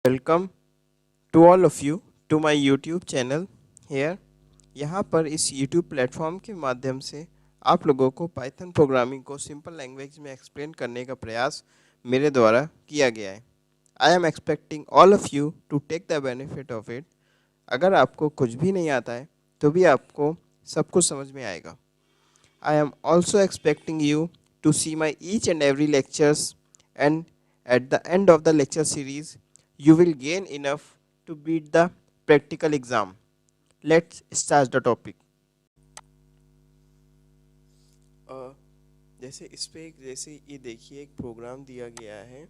Welcome to all of you to my YouTube channel here. यहाँ पर इस YouTube platform के माध्यम से आप लोगों को पाइथन प्रोग्रामिंग को सिंपल लैंग्वेज में एक्सप्लेन करने का प्रयास मेरे द्वारा किया गया है। I am expecting all of you to take the benefit of it. अगर आपको कुछ भी नहीं आता है तो भी आपको सब कुछ समझ में आएगा। I am also expecting you to see my each and every lectures, and at the end of the lecture series you will gain enough to beat the practical exam. Let's start the topic. जैसे इस पे जैसे ये देखिए एक programme दिया गया है।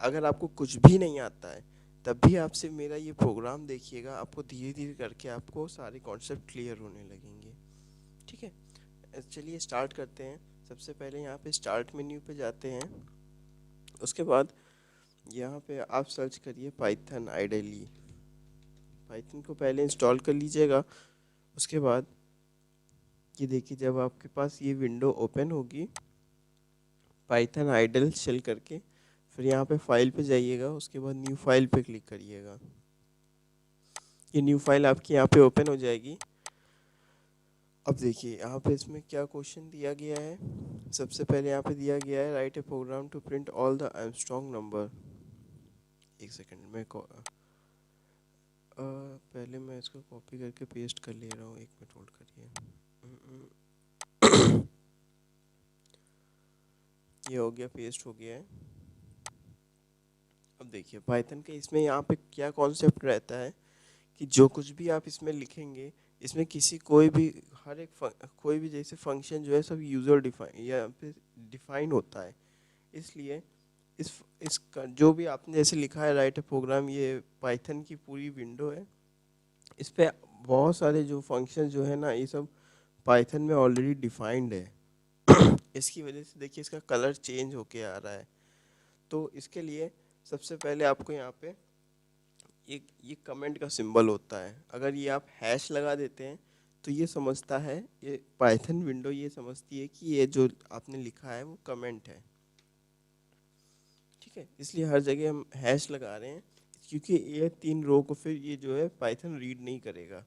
अगर आपको कुछ भी नहीं आता है तब भी आपसे मेरा ये प्रोग्राम देखिएगा, आपको धीरे धीरे करके आपको सारे कॉन्सेप्ट क्लियर होने लगेंगे। ठीक है, चलिए स्टार्ट करते हैं। सबसे पहले यहाँ पे स्टार्ट मेन्यू पे जाते हैं। उसके बाद यहाँ पे आप सर्च करिए पाइथन आइडली। पाइथन को पहले इंस्टॉल कर लीजिएगा। उसके बाद ये देखिए, जब आपके पास ये विंडो ओपन होगी पाइथन आइडल शेल करके, फिर यहाँ पे फाइल पे जाइएगा। उसके बाद न्यू फाइल पे क्लिक करिएगा। ये न्यू फाइल आपकी यहाँ पे ओपन हो जाएगी। अब देखिए यहाँ पे इसमें क्या क्वेश्चन दिया गया है। सबसे पहले यहाँ पे दिया गया है right a program to print all the Armstrong number. एक सेकंड में पहले मैं इसको कॉपी करके पेस्ट कर ले रहा हूँ, एक मिनट होल्ड करिए। ये हो गया, पेस्ट हो गया है। अब देखिए पाइथन के इसमें यहाँ पे क्या कॉन्सेप्ट रहता है कि जो कुछ भी आप इसमें लिखेंगे, इसमें किसी कोई भी हर एक कोई भी जैसे फंक्शन जो है सब यूज़र डिफाइन या फिर डिफाइन होता है। इसलिए इसका जो भी आपने जैसे लिखा है राइट ए प्रोग्राम, ये पाइथन की पूरी विंडो है। इस पे बहुत सारे जो फंक्शन जो है ना, ये सब पाइथन में ऑलरेडी डिफाइंड है। इसकी वजह से देखिए इसका कलर चेंज होके आ रहा है। तो इसके लिए सबसे पहले आपको यहाँ पे ये कमेंट का सिंबल होता है। अगर ये आप हैश लगा देते हैं तो ये समझता है, ये पाइथन विंडो ये समझती है कि ये जो आपने लिखा है वो कमेंट है। ठीक है, इसलिए हर जगह हम हैश लगा रहे हैं, क्योंकि ये 3 रो को फिर ये जो है पाइथन रीड नहीं करेगा,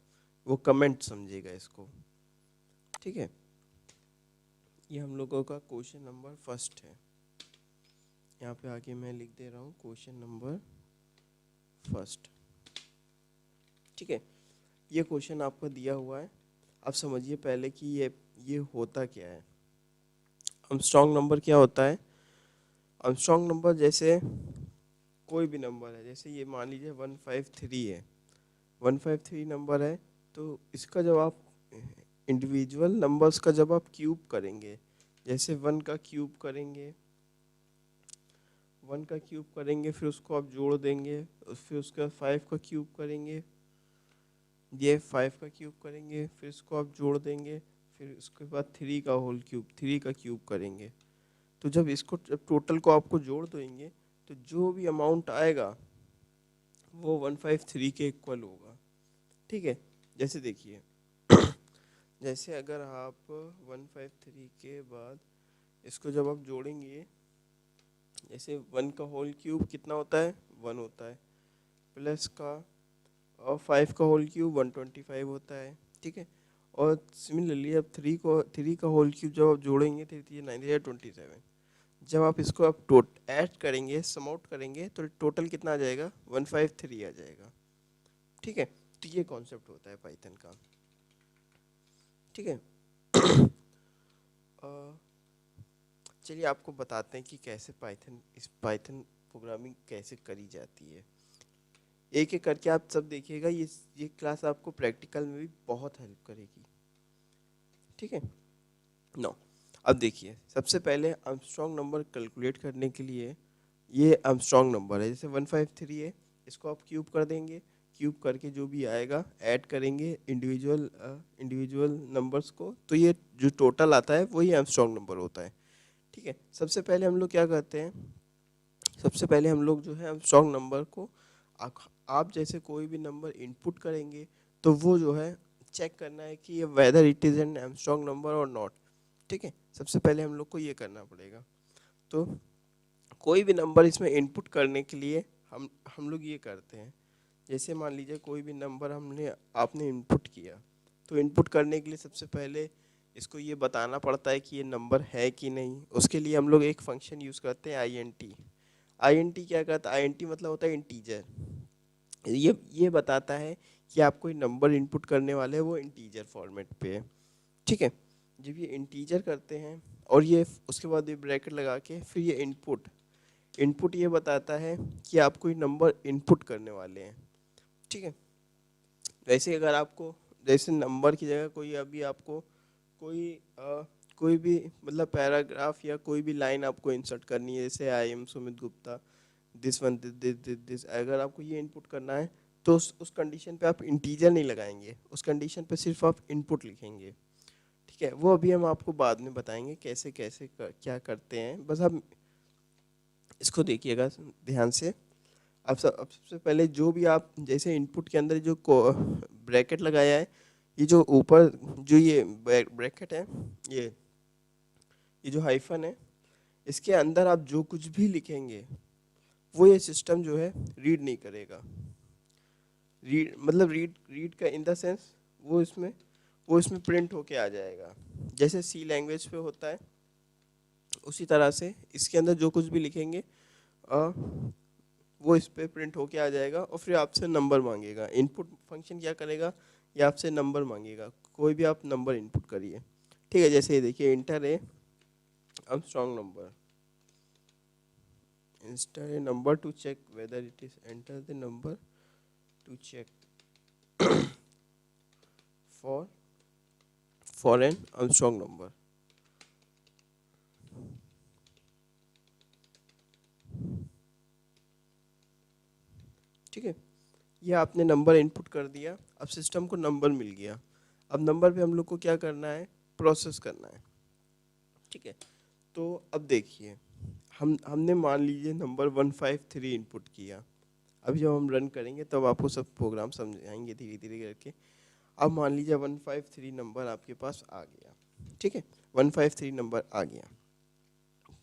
वो कमेंट समझेगा इसको। ठीक है, ये हम लोगों का क्वेश्चन नंबर फर्स्ट है। यहाँ पे आगे मैं लिख दे रहा हूँ क्वेश्चन नंबर फर्स्ट। ठीक है, ये क्वेश्चन आपको दिया हुआ है। अब समझिए पहले कि ये होता क्या है। आर्मस्ट्रांग नंबर क्या होता है। आर्मस्ट्रांग नंबर जैसे कोई भी नंबर है, जैसे ये मान लीजिए 153 है, 153 नंबर है। तो इसका जब आप इंडिविजुअल नंबर्स का जब आप क्यूब करेंगे, जैसे 1 का क्यूब करेंगे, 1 का क्यूब करेंगे, फिर उसको आप जोड़ देंगे, फिर उसका 5 का क्यूब करेंगे, ये 5 का क्यूब करेंगे, फिर इसको आप जोड़ देंगे, फिर उसके बाद 3 का होल क्यूब, 3 का क्यूब करेंगे। तो जब इसको जब टोटल को आपको जोड़ देंगे तो जो भी अमाउंट आएगा वो 153 के इक्वल होगा। ठीक है, जैसे देखिए जैसे अगर आप 153 के बाद इसको जब आप जोड़ेंगे, जैसे 1 का होल क्यूब कितना होता है, 1 होता है, प्लस का और 5 का होल क्यूब 125 होता है। ठीक है, और सिमिलरली अब 3 का होल क्यूब जब आप जोड़ेंगे तो ये 927। जब आप इसको आप ऐड करेंगे, सम आउट करेंगे, तो टोटल कितना आ जाएगा, 153 आ जाएगा। ठीक है, तो ये कॉन्सेप्ट होता है पाइथन का। ठीक है, चलिए आपको बताते हैं कि कैसे पाइथन प्रोग्रामिंग कैसे करी जाती है। एक एक करके आप सब देखिएगा, ये क्लास आपको प्रैक्टिकल में भी बहुत हेल्प करेगी। ठीक है, नो अब देखिए सबसे पहले आर्मस्ट्रांग नंबर कैलकुलेट करने के लिए, ये आर्मस्ट्रांग नंबर है, जैसे 153 है, इसको आप क्यूब कर देंगे। क्यूब करके जो भी आएगा ऐड करेंगे इंडिविजुअल नंबर्स को, तो ये जो टोटल आता है वही आर्मस्ट्रांग नंबर होता है। ठीक है, सबसे पहले हम लोग क्या करते हैं, सबसे पहले हम लोग जो है आर्मस्ट्रांग नंबर को आप जैसे कोई भी नंबर इनपुट करेंगे तो वो जो है चेक करना है कि ये whether it is an Armstrong number और नॉट। ठीक है, सबसे पहले हम लोग को ये करना पड़ेगा। तो कोई भी नंबर इसमें इनपुट करने के लिए हम लोग ये करते हैं, जैसे मान लीजिए कोई भी नंबर आपने इनपुट किया, तो इनपुट करने के लिए सबसे पहले इसको ये बताना पड़ता है कि ये नंबर है कि नहीं। उसके लिए हम लोग एक फंक्शन यूज़ करते हैं INT। INT क्या करता है? INT मतलब होता है इंटीजर। ये बताता है कि आप कोई नंबर इनपुट करने वाले हैं वो इंटीजर फॉर्मेट पे है, ठीक है। जब ये इंटीजर करते हैं और ये उसके बाद ये ब्रैकेट लगा के फिर ये इनपुट ये बताता है कि आप कोई नंबर इनपुट करने वाले हैं, ठीक है। वैसे अगर आपको जैसे नंबर की जगह कोई अभी आपको कोई भी मतलब पैराग्राफ या कोई भी लाइन आपको इंसर्ट करनी है, जैसे I am Sumit Gupta this one this, अगर आपको ये इनपुट करना है तो उस कंडीशन पे आप इंटीजर नहीं लगाएंगे, उस कंडीशन पे सिर्फ आप इनपुट लिखेंगे, ठीक है। वो अभी हम आपको बाद में बताएंगे कैसे कैसे क्या करते हैं, बस आप इसको देखिएगा ध्यान से। अब सबसे पहले जो भी आप जैसे इनपुट के अंदर जो ब्रैकेट लगाया है, ये जो ऊपर जो ये ब्रैकेट है, ये जो हाइफन है, इसके अंदर आप जो कुछ भी लिखेंगे वो ये सिस्टम जो है रीड नहीं करेगा। रीड का इन द सेंस वो इसमें प्रिंट होके आ जाएगा, जैसे सी लैंग्वेज पे होता है उसी तरह से इसके अंदर जो कुछ भी लिखेंगे वो इस पे प्रिंट होके आ जाएगा और फिर आपसे नंबर मांगेगा। इनपुट फंक्शन क्या करेगा, ये आपसे नंबर मांगेगा, कोई भी आप नंबर इनपुट करिए, ठीक है। जैसे ये देखिए inter a strong number, enter a number to check whether it is enter the number to check for an Armstrong number, ठीक है। ये आपने नंबर इनपुट कर दिया, अब सिस्टम को नंबर मिल गया। अब नंबर पे हम लोग को क्या करना है, प्रोसेस करना है, ठीक है। तो अब देखिए हमने मान लीजिए नंबर 153 इनपुट किया। अभी जब हम रन करेंगे तब आपको सब प्रोग्राम समझाएंगे धीरे धीरे करके। अब मान लीजिए 153 नंबर आपके पास आ गया, ठीक है, 153 नंबर आ गया।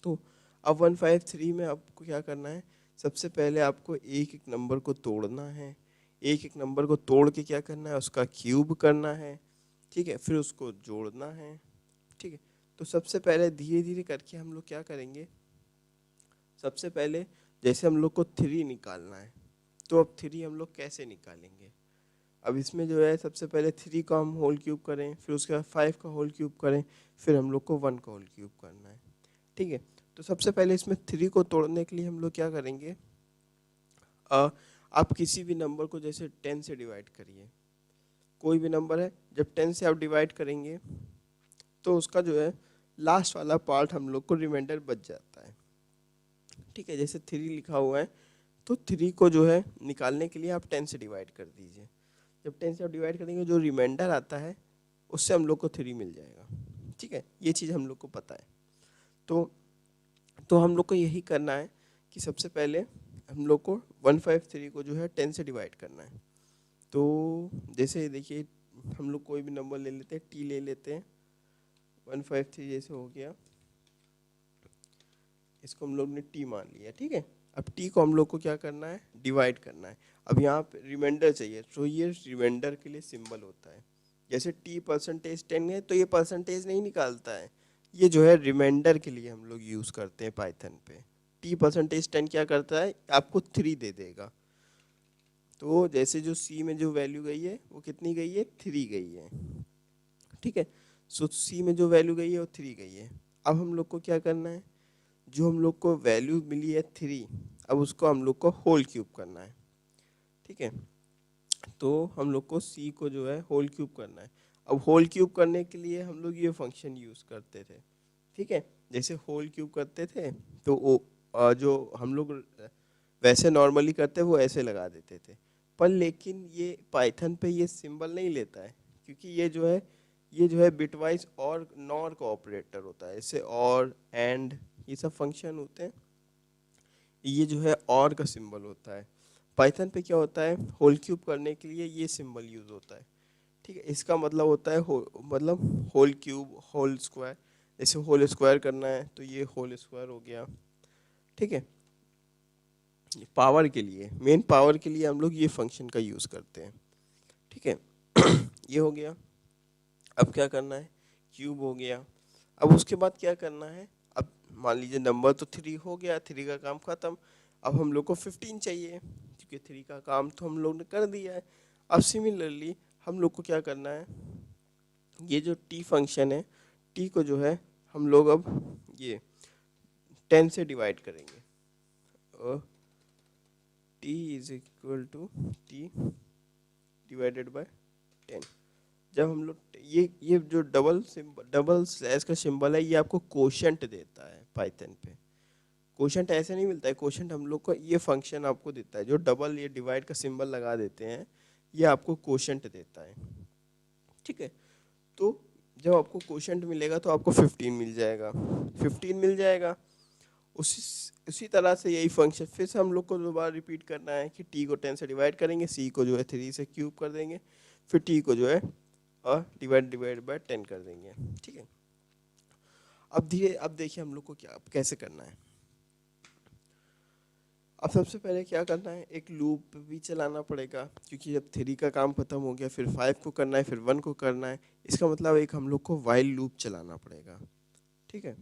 तो अब 153 में आपको क्या करना है, सबसे पहले आपको एक एक नंबर को तोड़ना है, एक एक नंबर को तोड़ के क्या करना है, उसका क्यूब करना है, ठीक है, फिर उसको जोड़ना है, ठीक है। तो सबसे पहले धीरे धीरे करके हम लोग क्या करेंगे, सबसे पहले जैसे हम लोग को 3 निकालना है, तो अब 3 हम लोग कैसे निकालेंगे। अब इसमें जो है सबसे पहले 3 का हम होल क्यूब करें, फिर उसके बाद 5 का होल क्यूब करें, फिर हम लोग को 1 का होल क्यूब करना है, ठीक है। तो सबसे पहले इसमें 3 को तोड़ने के लिए हम लोग क्या करेंगे, आप किसी भी नंबर को जैसे 10 से डिवाइड करिए, कोई भी नंबर है, जब 10 से आप डिवाइड करेंगे तो उसका जो है लास्ट वाला पार्ट हम लोग को रिमाइंडर बच जाता है, ठीक है। जैसे 3 लिखा हुआ है तो 3 को जो है निकालने के लिए आप 10 से डिवाइड कर दीजिए, जब 10 से आप डिवाइड करेंगे जो रिमाइंडर आता है उससे हम लोग को 3 मिल जाएगा, ठीक है। ये चीज़ हम लोग को पता है। तो हम लोग को यही करना है कि सबसे पहले हम लोग को 153 को जो है 10 से डिवाइड करना है। तो जैसे देखिए हम लोग कोई भी नंबर ले लेते हैं, टी ले लेते हैं, 153 जैसे हो गया, इसको हम लोग ने टी मान लिया, ठीक है। अब टी को हम लोग को क्या करना है, डिवाइड करना है। अब यहाँ पे रिमाइंडर चाहिए, तो ये रिमाइंडर के लिए सिंबल होता है, जैसे टी %10 है तो ये परसेंटेज नहीं निकालता है, ये जो है रिमाइंडर के लिए हम लोग यूज़ करते हैं पाइथन पे। टी %10 क्या करता है, आपको 3 दे देगा। तो जैसे जो सी में जो वैल्यू गई है वो कितनी गई है, 3 गई है, ठीक है। सो सी में जो वैल्यू गई है वो 3 गई है। अब हम लोग को क्या करना है, जो हम लोग को वैल्यू मिली है 3, अब उसको हम लोग को होल क्यूब करना है, ठीक है। तो हम लोग को सी को जो है होल क्यूब करना है। अब होल क्यूब करने के लिए हम लोग ये फंक्शन यूज़ करते थे, ठीक है। जैसे होल क्यूब करते थे तो वो जो हम लोग वैसे नॉर्मली करते वो ऐसे लगा देते थे, पर लेकिन ये पाइथन पे ये सिंबल नहीं लेता है, क्योंकि ये जो है बिटवाइज और नॉर का ऑपरेटर होता है, इससे और एंड ये सब फंक्शन होते हैं, ये जो है और का सिंबल होता है। पाइथन पे क्या होता है, होल क्यूब करने के लिए ये सिंबल यूज़ होता है, ठीक है। इसका मतलब होता है मतलब होल क्यूब, होल स्क्वायर, जैसे होल स्क्वायर करना है तो ये होल स्क्वायर हो गया, ठीक है। पावर के लिए, मेन पावर के लिए हम लोग ये फंक्शन का यूज़ करते हैं। ठीक है ये हो गया। अब क्या करना है, क्यूब हो गया। अब उसके बाद क्या करना है, अब मान लीजिए नंबर तो 3 हो गया, 3 का काम ख़त्म। अब हम लोग को 15 चाहिए, क्योंकि 3 का काम तो हम लोग ने कर दिया है। अब सिमिलरली हम लोग को क्या करना है, ये जो टी फंक्शन है, टी को जो है हम लोग अब ये 10 से डिवाइड करेंगे, और T is equal to T divided by 10। जब हम लोग ये जो डबल स्लैश का सिंबल है, ये आपको कोशेंट देता है पाइथन पे। कोशेंट ऐसे नहीं मिलता है, कोशेंट हम लोग को ये फंक्शन आपको देता है, जो डबल ये डिवाइड का सिंबल लगा देते हैं, ये आपको कोशेंट देता है। ठीक है, तो जब आपको कोशेंट मिलेगा तो आपको 15 मिल जाएगा, 15 मिल जाएगा। उसी तरह से यही फंक्शन फिर से हम लोग को दोबारा रिपीट करना है कि टी को 10 से डिवाइड करेंगे, सी को जो है 3 से क्यूब कर देंगे, फिर टी को जो है और डिवाइड बाय 10 कर देंगे। ठीक है, अब देखिए हम लोग को क्या कैसे करना है। अब सबसे पहले क्या करना है, एक लूप भी चलाना पड़ेगा, क्योंकि जब 3 का काम खत्म हो गया, फिर 5 को करना है, फिर 1 को करना है। इसका मतलब एक हम लोग को वाइल लूप चलाना पड़ेगा। ठीक है,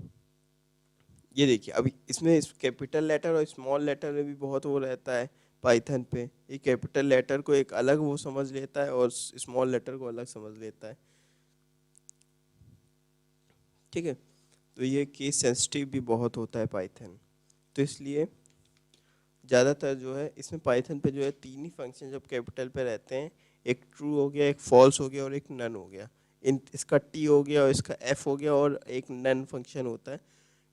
ये देखिए अभी इसमें कैपिटल लेटर और स्मॉल लेटर में भी बहुत वो रहता है पाइथन पे। ये कैपिटल लेटर को एक अलग वो समझ लेता है और स्मॉल लेटर को अलग समझ लेता है। ठीक है, तो ये केस सेंसिटिव भी बहुत होता है पाइथन, तो इसलिए ज़्यादातर जो है इसमें पाइथन पे जो है 3 ही फंक्शन जब कैपिटल पे रहते हैं, एक ट्रू हो गया, एक फॉल्स हो गया और एक नन हो गया। इसका टी हो गया और इसका एफ हो गया और एक नन फंक्शन होता है।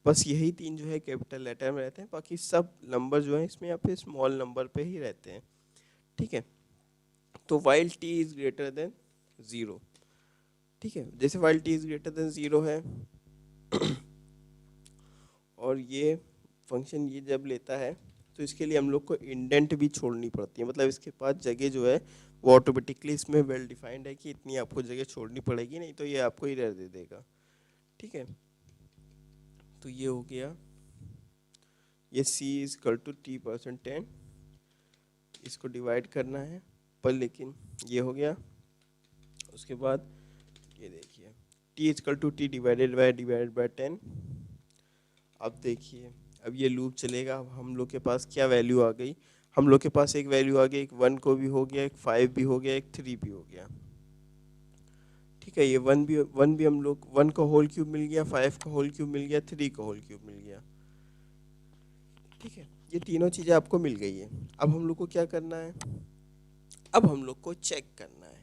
बस यही 3 जो है कैपिटल लेटर में रहते हैं, बाकी सब नंबर जो है इसमें यहाँ पे स्मॉल नंबर पे ही रहते हैं। ठीक है, तो while T is greater than 0। ठीक है, जैसे while T is greater than 0 है और ये फंक्शन ये जब लेता है तो इसके लिए हम लोग को इंडेंट भी छोड़नी पड़ती है, मतलब इसके पास जगह जो है वो ऑटोमेटिकली इसमें वेल डिफाइंड है कि इतनी आपको जगह छोड़नी पड़ेगी, नहीं तो ये आपको एरर दे देगा। ठीक है, तो ये हो गया, ये c is equal to T percent 10, इसको डिवाइड करना है पर, लेकिन ये हो गया। उसके बाद ये देखिए t is equal to T divided by 10। अब देखिए अब ये लूप चलेगा। अब हम लोग के पास क्या वैल्यू आ गई, हम लोग के पास एक वैल्यू आ गई, एक 1 को भी हो गया, एक 5 भी हो गया, एक 3 भी हो गया। ठीक है, ये 1 भी हम लोग 1 का होल क्यूब मिल गया, 5 का होल क्यूब मिल गया, 3 का होल क्यूब मिल गया। ठीक है, ये तीनों चीज़ें आपको मिल गई है। अब हम लोग को क्या करना है, अब हम लोग को चेक करना है।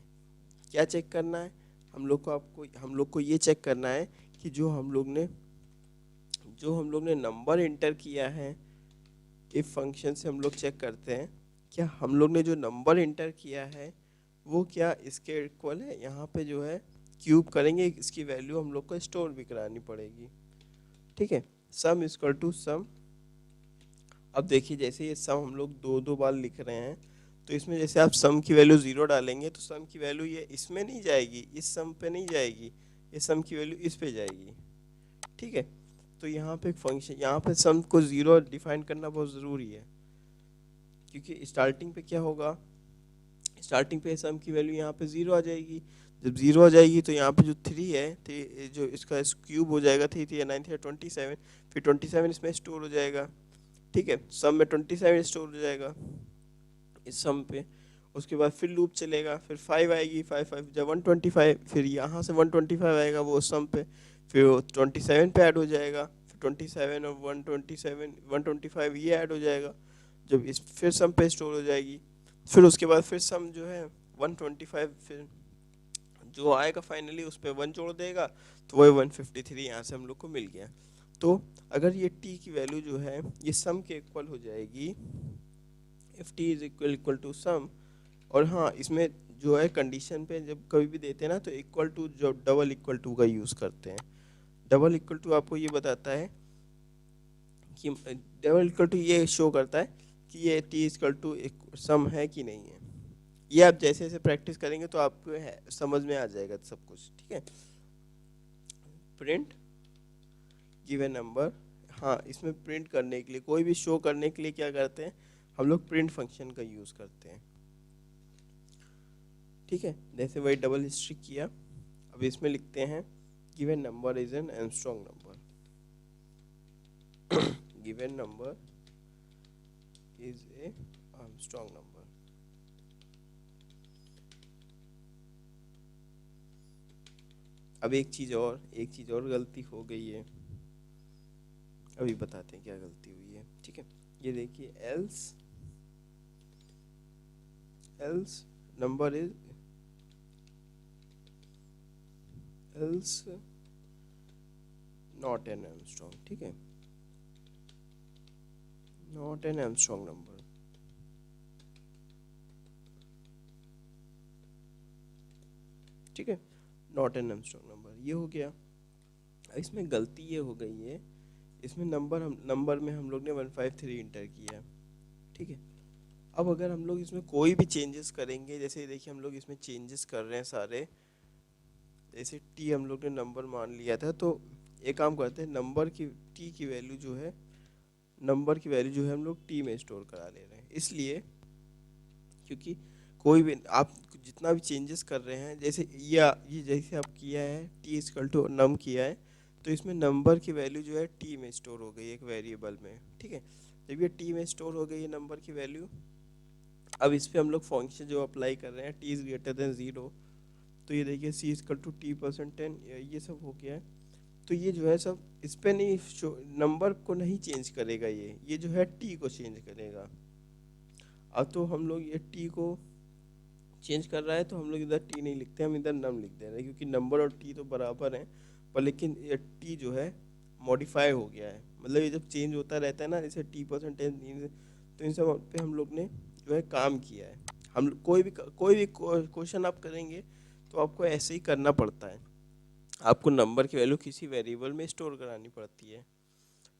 क्या चेक करना है, हम लोग को ये चेक करना है कि जो हम लोग ने नंबर इंटर किया है, इफ फंक्शन से हम लोग चेक करते हैं क्या हम लोग ने जो नंबर इंटर किया है वो क्या इसके इक्वल है। यहाँ पे जो है क्यूब करेंगे, इसकी वैल्यू हम लोग को स्टोर भी करानी पड़ेगी। ठीक है, सम इक्वल टू सम। अब देखिए जैसे ये सम हम लोग दो बार लिख रहे हैं, तो इसमें जैसे आप सम की वैल्यू 0 डालेंगे तो सम की वैल्यू ये इसमें नहीं जाएगी, इस सम पे नहीं जाएगी, ये सम की वैल्यू इस पे जाएगी। ठीक है, तो यहाँ पे फंक्शन, यहाँ पे सम को 0 डिफाइन करना बहुत ज़रूरी है, क्योंकि स्टार्टिंग पे क्या होगा, स्टार्टिंग पे सम की वैल्यू यहाँ पे 0 आ जाएगी। जब 0 आ जाएगी तो यहाँ पे जो 3 है, जो इसका क्यूब हो जाएगा, 3 3 9 3 27, फिर 27 इसमें स्टोर हो जाएगा। ठीक है, सम में 27 स्टोर हो जाएगा इस सम पे। उसके बाद फिर लूप चलेगा, फिर 5 आएगी, 5 जब 125, फिर यहाँ से 125 आएगा वो सम पे, फिर वो 27 पे ऐड हो जाएगा, फिर 27 और 127 125 ये ऐड हो जाएगा, जब इस फिर सम पे स्टोर हो जाएगी। फिर उसके बाद फिर सम जो है 125, फिर जो आएगा फाइनली उस पर 1 जोड़ देगा, तो वही 153 यहाँ से हम लोग को मिल गया। तो अगर ये t की वैल्यू जो है ये सम के इक्वल हो जाएगी, if t is equal to sum. और हाँ, इसमें जो है कंडीशन पे जब कभी भी देते हैं ना, तो इक्वल टू जो डबल इक्वल टू का यूज़ करते हैं। डबल इक्वल टू आपको ये बताता है कि डबल इक्वल टू ये शो करता है कि ये टी इक्वल टू सम है कि नहीं है। ये आप जैसे जैसे प्रैक्टिस करेंगे तो आपको समझ में आ जाएगा सब कुछ। ठीक है, प्रिंट गिवन नंबर। हाँ, इसमें प्रिंट करने के लिए, कोई भी शो करने के लिए क्या करते हैं, हम लोग प्रिंट फंक्शन का यूज़ करते हैं। ठीक है, जैसे वही डबल हिस्ट्री किया, अब इसमें लिखते हैं given number is an Armstrong number. Given number is a Armstrong number. अब एक चीज़ और गलती हो गई है, अभी बताते हैं क्या गलती हुई है। ठीक है, ये देखिए else number is else not an Armstrong. ठीक है, नॉट एन आर्मस्ट्रांग नंबर। ठीक है, नॉट एन आर्मस्ट्रांग नंबर, ये हो गया। इसमें गलती ये हो गई है, इसमें नंबर में हम लोग ने 153 इंटर किया। ठीक है, अब अगर हम लोग इसमें कोई भी चेंजेस करेंगे, जैसे देखिए हम लोग इसमें चेंजेस कर रहे हैं सारे, जैसे टी हम लोग ने नंबर मान लिया था, तो एक काम करते हैं, टी की वैल्यू जो है, नंबर की वैल्यू जो है हम लोग टी में स्टोर करा ले रहे हैं, इसलिए क्योंकि कोई भी आप जितना भी चेंजेस कर रहे हैं, जैसे ये जैसे आप किया है टी इक्वल टू नम किया है, तो इसमें नंबर की वैल्यू जो है टी में स्टोर हो गई एक वेरिएबल में। ठीक है, जब ये टी में स्टोर हो गई है नंबर की वैल्यू, अब इस पर हम लोग फंक्शन जो अप्लाई कर रहे हैं, टी इज़ ग्रेटर देन 0, तो ये देखिए सी इक्वल टू टी परसेंट 10, ये सब हो गया है। तो ये जो है सब इस पर नहीं, नंबर को नहीं चेंज करेगा, ये जो है टी को चेंज करेगा। अब तो हम लोग ये टी को चेंज कर रहा है, तो हम लोग इधर टी नहीं लिखते, हम इधर नम लिख दे रहे हैं, क्योंकि नंबर और टी तो बराबर हैं, पर लेकिन ये टी जो है मॉडिफाई हो गया है, मतलब ये जब चेंज होता रहता है ना, जैसे टी परसेंटेज, तो इन सब पे हम लोग ने जो है काम किया है। हम कोई भी क्वेश्चन आप करेंगे तो आपको ऐसे ही करना पड़ता है, आपको नंबर की वैल्यू किसी वेरिएबल में स्टोर करानी पड़ती है।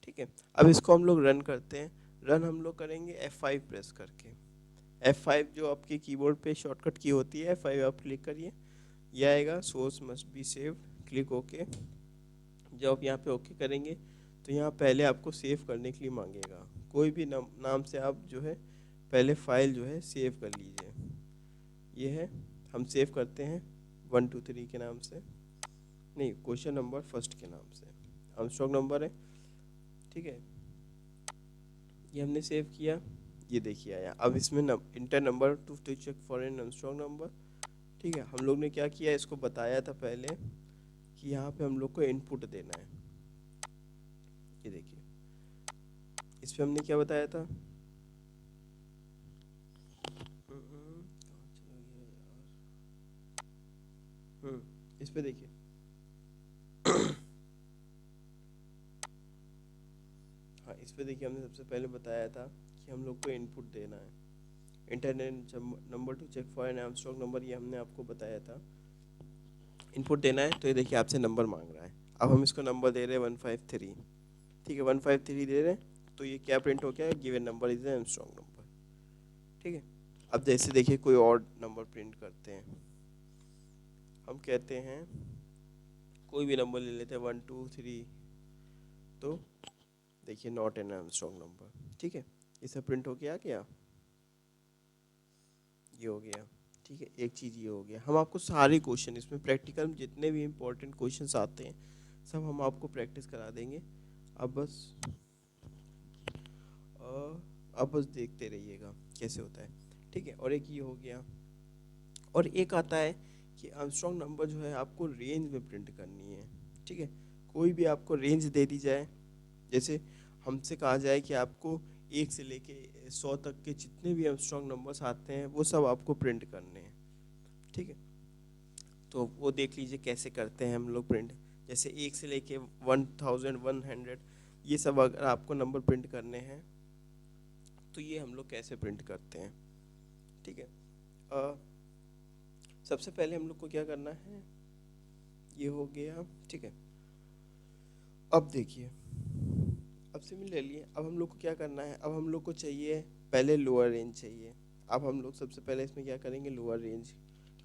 ठीक है, अब इसको हम लोग रन करते हैं। रन हम लोग करेंगे F5 प्रेस करके। F5 जो आपके कीबोर्ड पे शॉर्टकट की होती है, F5 आप क्लिक करिए, यह आएगा source must be saved, click okay. जब आप यहाँ पे ओके करेंगे तो यहाँ पहले आपको सेव करने के लिए मांगेगा, कोई भी नाम से आप जो है पहले फाइल जो है सेव कर लीजिए। ये है, हम सेव करते हैं 1 2 3 के नाम से, नहीं क्वेश्चन नंबर फर्स्ट के नाम से, आर्मस्ट्रांग नंबर है। ठीक है, ये हमने सेव किया, ये देखिए आया। अब इसमें enter number to check for an Armstrong number. ठीक है, हम लोग ने क्या किया, इसको बताया था पहले कि यहाँ पे हम लोग को इनपुट देना है। ये देखिए, इस पे हमने क्या बताया था, इस पे देखिए हाँ, इस पे देखिए हमने सबसे पहले बताया था कि हम लोग को इनपुट देना है, internet number to check for an Armstrong number, ये हमने आपको बताया था, इनपुट देना है। तो ये देखिए आपसे नंबर मांग रहा है, अब हम इसको नंबर दे रहे हैं 153। ठीक है, 153 दे रहे हैं, तो ये क्या प्रिंट हो गया, given number is an Armstrong number. ठीक है, अब जैसे देखिए कोई और नंबर प्रिंट करते हैं, हम कहते हैं कोई भी नंबर ले लेते हैं 1 2 3, तो देखिए नॉट एन आर्मस्ट्रांग नंबर। ठीक है, ये सब प्रिंट हो गया क्या, ये हो गया। ठीक है, एक चीज़ ये हो गया। हम आपको सारे क्वेश्चन इसमें प्रैक्टिकल में जितने भी इंपॉर्टेंट क्वेश्चंस आते हैं सब हम आपको प्रैक्टिस करा देंगे। अब बस देखते रहिएगा कैसे होता है। ठीक है, और एक ये हो गया, और एक आता है कि आर्मस्ट्रांग नंबर जो है आपको रेंज में प्रिंट करनी है। ठीक है, कोई भी आपको रेंज दे दी जाए, जैसे हमसे कहा जाए कि आपको 1 से लेके 100 तक के जितने भी आर्मस्ट्रांग नंबर्स आते हैं वो सब आपको प्रिंट करने हैं। ठीक है, तो वो देख लीजिए कैसे करते हैं हम लोग प्रिंट। जैसे 1 से लेके 1100, ये सब अगर आपको नंबर प्रिंट करने हैं तो ये हम लोग कैसे प्रिंट करते हैं। ठीक है, सबसे पहले हम लोग को क्या करना है, ये हो गया। ठीक है, अब देखिए, अब सिमिलरली अब हम लोग को क्या करना है, अब हम लोग को चाहिए पहले लोअर रेंज चाहिए। अब हम लोग सबसे पहले इसमें क्या करेंगे, लोअर रेंज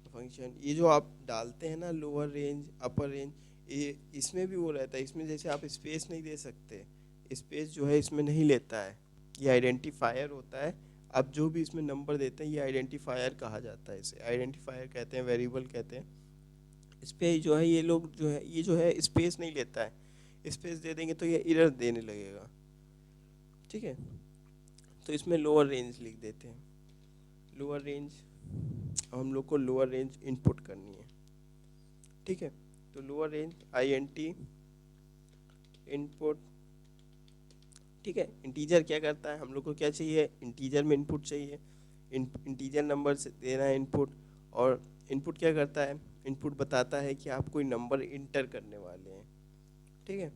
फंक्शन, ये जो आप डालते हैं ना लोअर रेंज अपर रेंज, ये इसमें भी वो रहता है, इसमें जैसे आप स्पेस नहीं दे सकते, स्पेस जो है इसमें नहीं लेता है, ये आइडेंटिफायर होता है, आप जो भी इसमें नंबर देते हैं ये आइडेंटिफायर कहा जाता है, इसे आइडेंटिफायर कहते हैं, वेरिएबल कहते हैं। इस पे जो है ये लोग जो है ये जो है स्पेस नहीं लेता है, स्पेस दे देंगे तो ये एरर देने लगेगा। ठीक है, तो इसमें लोअर रेंज लिख देते हैं, लोअर रेंज, हम लोग को लोअर रेंज इनपुट करनी है। ठीक है, तो लोअर रेंज INT इनपुट। ठीक है, इंटीजर क्या करता है, हम लोग को क्या चाहिए, इंटीजर में इनपुट चाहिए, इंटीजर नंबर से देना है इनपुट। और इनपुट क्या करता है, इनपुट बताता है कि आप कोई नंबर इंटर करने वाले हैं। ठीक है,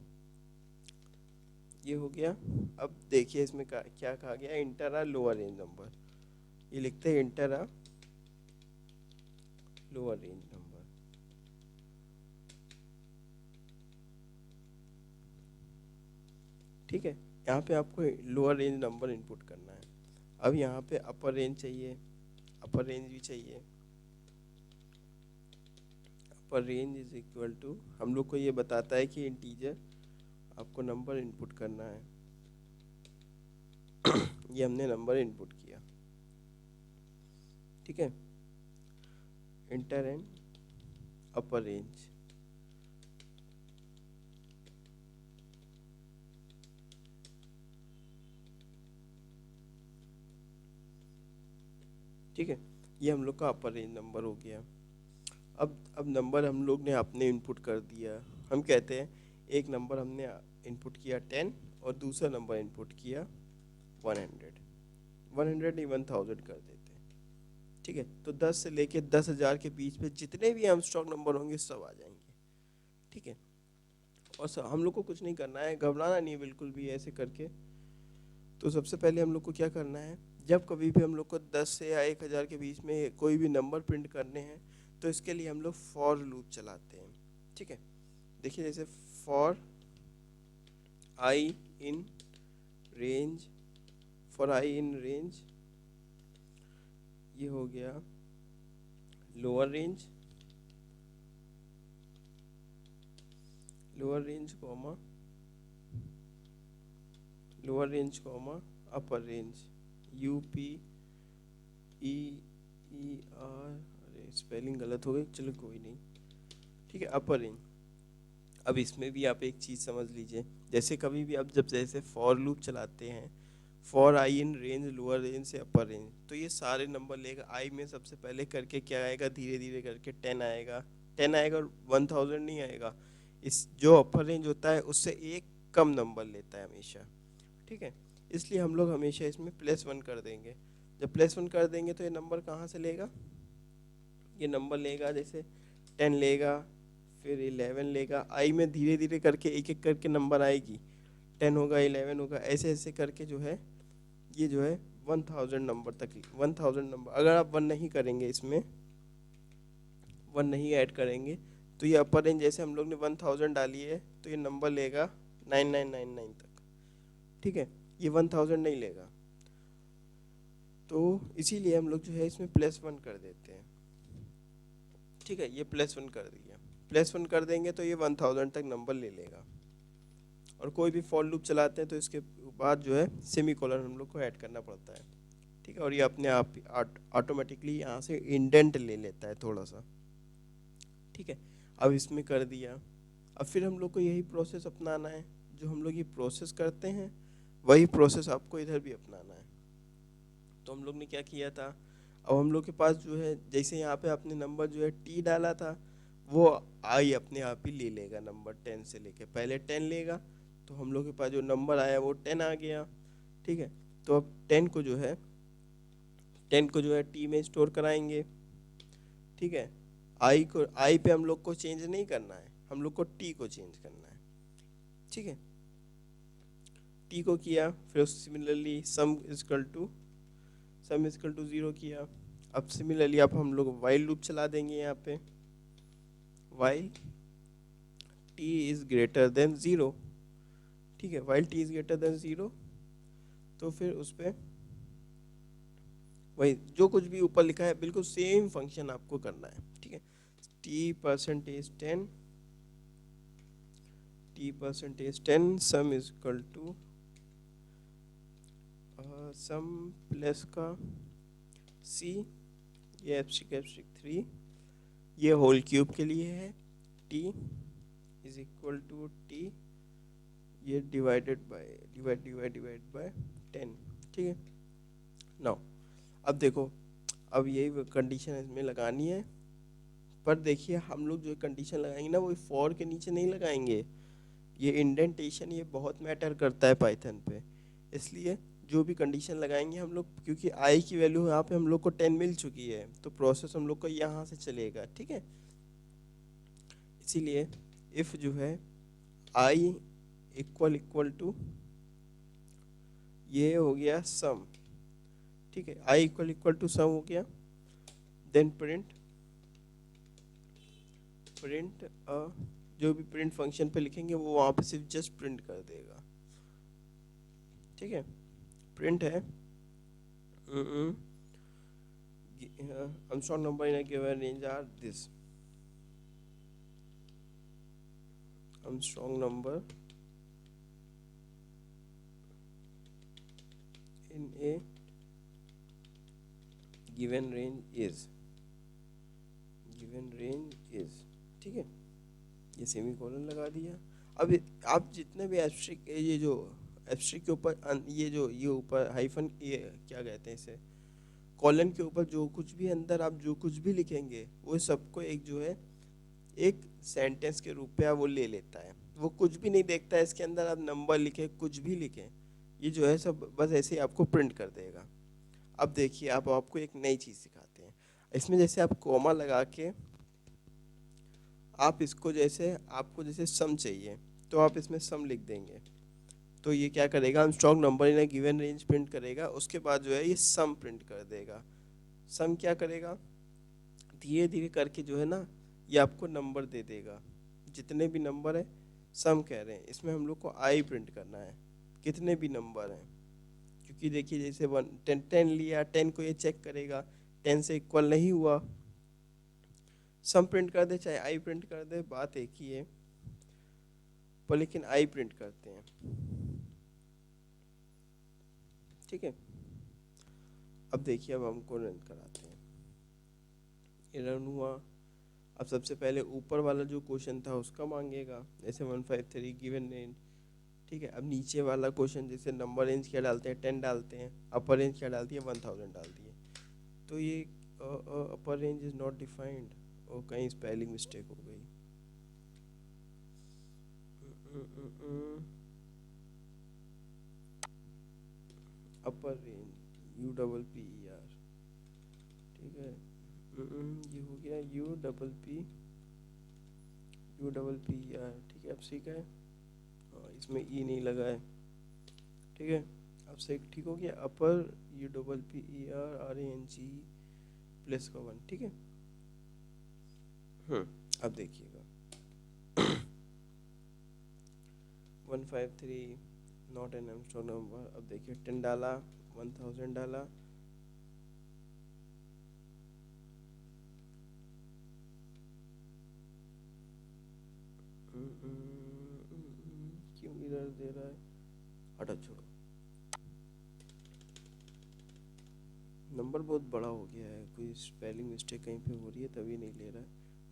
ये हो गया। अब देखिए इसमें क्या कहा गया, इंटर आ लोअर रेंज नंबर, ये लिखते हैं इंटर आ लोअर रेंज नंबर। ठीक है, यहाँ पे आपको लोअर रेंज नंबर इनपुट करना है। अब यहाँ पे अपर रेंज चाहिए, अपर रेंज भी चाहिए। Upper range is equal to, हम लोग को ये बताता है कि इंटीजर आपको नंबर इनपुट करना है। ये हमने नंबर इनपुट किया। ठीक है, इंटर एंड अपर रेंज। ठीक है, ये हम लोग का अपर रेंज नंबर हो गया। अब नंबर हम लोग ने अपने इनपुट कर दिया। हम कहते हैं एक नंबर हमने इनपुट किया 10 और दूसरा नंबर इनपुट किया 100, 100 नहीं 1000 कर देते हैं। ठीक है, तो 10 से लेके 10,000 के बीच में जितने भी आर्मस्ट्रांग नंबर होंगे सब आ जाएंगे। ठीक है, और हम लोग को कुछ नहीं करना है, घबराना नहीं है बिल्कुल भी ऐसे करके। तो सबसे पहले हम लोग को क्या करना है, जब कभी भी हम लोग को 10 से या 1000 के बीच में कोई भी नंबर प्रिंट करने हैं तो इसके लिए हम लोग फॉर लूप चलाते हैं। ठीक है, देखिए जैसे for I in range, for I in range, ये हो गया lower range, lower range comma lower range comma अपर रेंज, UP ER, अरे स्पेलिंग गलत हो गई, चलो कोई नहीं। ठीक है, अपर रेंज। अब इसमें भी आप एक चीज़ समझ लीजिए, जैसे कभी भी आप जब जैसे फॉर लूप चलाते हैं, for I in range lower range से अपर रेंज, तो ये सारे नंबर लेगा। आई में सबसे पहले करके क्या आएगा, धीरे धीरे करके 10 आएगा, 10 आएगा और 1000 नहीं आएगा। इस जो अपर रेंज होता है उससे एक कम नंबर लेता है हमेशा। ठीक है, इसलिए हम लोग हमेशा इसमें +1 कर देंगे। जब +1 कर देंगे तो ये नंबर कहाँ से लेगा, ये नंबर लेगा जैसे 10 लेगा, फिर 11 लेगा। आई में धीरे धीरे करके एक एक करके नंबर आएगी, 10 होगा 11 होगा, ऐसे ऐसे करके जो है ये जो है 1000 नंबर तक, 1000 नंबर। अगर आप 1 नहीं करेंगे, इसमें 1 नहीं ऐड करेंगे तो ये अपर रेंज जैसे हम लोग ने 1000 डाली है तो ये नंबर लेगा 9999 तक। ठीक है, ये 1000 नहीं लेगा, तो इसीलिए हम लोग जो है इसमें +1 कर देते हैं। ठीक है, ये +1 कर दिया, +1 कर देंगे तो ये 1000 तक नंबर ले लेगा। और कोई भी फॉर लूप चलाते हैं तो इसके बाद जो है सेमी कोलन हम लोग को ऐड करना पड़ता है। ठीक है, और ये अपने आप ऑटोमेटिकली यहाँ से इंडेंट ले लेता है थोड़ा सा। ठीक है, अब इसमें कर दिया। अब फिर हम लोग को यही प्रोसेस अपनाना है, जो हम लोग ये प्रोसेस करते हैं वही प्रोसेस आपको इधर भी अपनाना है। तो हम लोग ने क्या किया था, अब हम लोग के पास जो है जैसे यहाँ पे आपने नंबर जो है T डाला था, वो आई अपने आप ही ले लेगा नंबर 10 से लेके, पहले 10 लेगा तो हम लोग के पास जो नंबर आया वो 10 आ गया। ठीक है, तो अब 10 को जो है T में स्टोर कराएंगे। ठीक है, आई पे हम लोग को चेंज नहीं करना है, हम लोग को T को चेंज करना है। ठीक है, T को किया, फिर सिमिलरली सम इजकल टू 0 किया। अब सिमिलरली अब हम लोग वाइल लूप चला देंगे यहाँ पे, while t is greater than 0। ठीक है, while t is greater than 0, तो फिर उस पर वही जो कुछ भी ऊपर लिखा है बिल्कुल सेम फंक्शन आपको करना है। ठीक है, t%10 sum is equal to sum plus का सी, ये एब्स्ट्रिक 3, ये होल क्यूब के लिए है, T is equal to T, ये डिवाइड बाय 10, ठीक है। नाउ अब देखो, अब यही कंडीशन इसमें लगानी है, पर देखिए हम लोग जो कंडीशन लगाएंगे ना वो फॉर के नीचे नहीं लगाएंगे, ये इंडेंटेशन ये बहुत मैटर करता है पाइथन पे, इसलिए जो भी कंडीशन लगाएंगे हम लोग, क्योंकि आई की वैल्यू यहाँ पे हम लोग को 10 मिल चुकी है, तो प्रोसेस हम लोग को यहाँ से चलेगा, ठीक है। इसीलिए इफ़ जो है आई इक्वल टू, ये हो गया सम, ठीक है, आई इक्वल टू सम हो गया, देन प्रिंट जो भी प्रिंट फंक्शन पे लिखेंगे वो वहाँ पे सिर्फ जस्ट प्रिंट कर देगा, ठीक है। प्रिंट है Armstrong number in a given range are this. Armstrong number in a given range is, ठीक है, ये सेमी कॉलन लगा दिया। अब आप जितने भी एब्स्ट्रिक्ट, ये जो एब्स्ट्रिक्ट के ऊपर ये ऊपर हाइफन, ये क्या कहते हैं इसे, कॉलन के ऊपर जो कुछ भी अंदर आप जो कुछ भी लिखेंगे वो सबको एक जो है एक सेंटेंस के रूप पे आप वो ले लेता है, वो कुछ भी नहीं देखता है इसके अंदर आप नंबर लिखे कुछ भी लिखें, ये जो है सब बस ऐसे ही आपको प्रिंट कर देगा। अब देखिए आप आपको एक नई चीज़ सिखाते हैं, इसमें जैसे आप कॉमा लगा के आप इसको जैसे आपको जैसे सम चाहिए तो आप इसमें सम लिख देंगे, तो ये क्या करेगा, Armstrong number in a given range print करेगा, उसके बाद जो है ये सम प्रिंट कर देगा। सम क्या करेगा, धीरे धीरे करके जो है ना ये आपको नंबर दे देगा, जितने भी नंबर है सम कह रहे हैं, इसमें हम लोग को आई प्रिंट करना है कितने भी नंबर हैं, क्योंकि देखिए जैसे 10 लिया, 10 को ये चेक करेगा 10 से इक्वल नहीं हुआ, सम प्रिंट कर दे चाहे आई प्रिंट कर दे बात एक ही है, पर लेकिन आई प्रिंट करते हैं, ठीक है। अब देखिए अब हमको रन कराते हैं, ये रन हुआ। अब सबसे पहले ऊपर वाला जो क्वेश्चन था उसका मांगेगा, जैसे 153 गिवन रेंज, ठीक है। अब नीचे वाला क्वेश्चन जैसे नंबर रेंज क्या डालते हैं 10 डालते हैं, अपर रेंज क्या डालती है 1000 डालती है, तो ये अपर रेंज इज नॉट डिफाइंड, और कहीं स्पेलिंग मिस्टेक हो गई, अपर रेंज UPPER, ठीक है, ये हो गया UPPER, ठीक है। अब ठीक है, इसमें ई नहीं लगा है, ठीक है, अब से ठीक हो गया, अपर UPPER RANG प्लस का 1, ठीक है। अब देखिएगा 153 नॉट एन आर्मस्ट्रांग नंबर, अब देखिए 10 डाला 1000 डाला, क्यों इधर दे रहा है, हटा छोड़ो, नंबर बहुत बड़ा हो गया है, कोई स्पेलिंग मिस्टेक कहीं पे हो रही है तभी नहीं ले रहा है,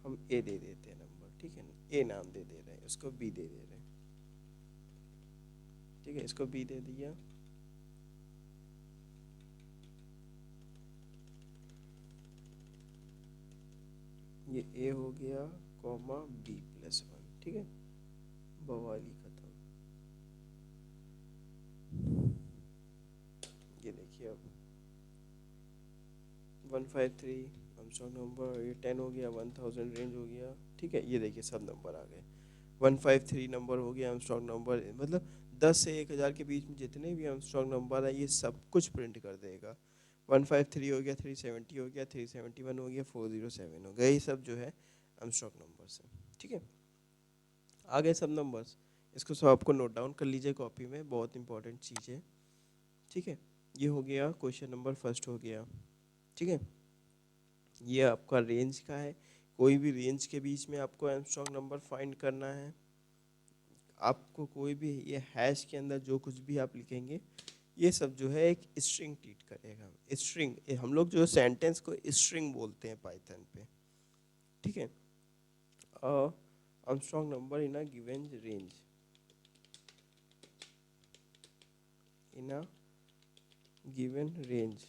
हम ए दे देते हैं नंबर, ठीक है, ए नाम दे रहे हैं, इसको बी दे रहे हैं, ठीक है, इसको बी दे दिया, ये ए हो गया कॉमा B+1, ठीक है, बवाली खत्म। ये देखिए अब 153 आर्मस्ट्रांग नंबर, ये 10 हो गया, 1000 रेंज हो गया, ठीक है, ये देखिए सब नंबर आ गए, 153 नंबर हो गया आर्मस्ट्रांग नंबर, मतलब 10 से 1000 के बीच में जितने भी आर्मस्ट्रांग नंबर है ये सब कुछ प्रिंट कर देगा। 153 हो गया, 370 हो गया, 371 हो गया, 407 हो गया, ये सब जो है आर्मस्ट्रांग नंबर्स है, ठीक है। आ गए सब नंबर्स, इसको सब आपको नोट डाउन कर लीजिए कॉपी में, बहुत इंपॉर्टेंट चीज़ है, ठीक है। ये हो गया क्वेश्चन नंबर फर्स्ट हो गया, ठीक है। ये आपका रेंज का है, कोई भी रेंज के बीच में आपको आर्मस्ट्रांग नंबर फाइंड करना है, आपको कोई भी ये हैश के अंदर जो कुछ भी आप लिखेंगे ये सब जो है एक स्ट्रिंग ट्रीट करेगा। स्ट्रिंग, हम लोग जो सेंटेंस को स्ट्रिंग बोलते हैं पाइथन पे, ठीक है। Armstrong number in a given range, in a given range,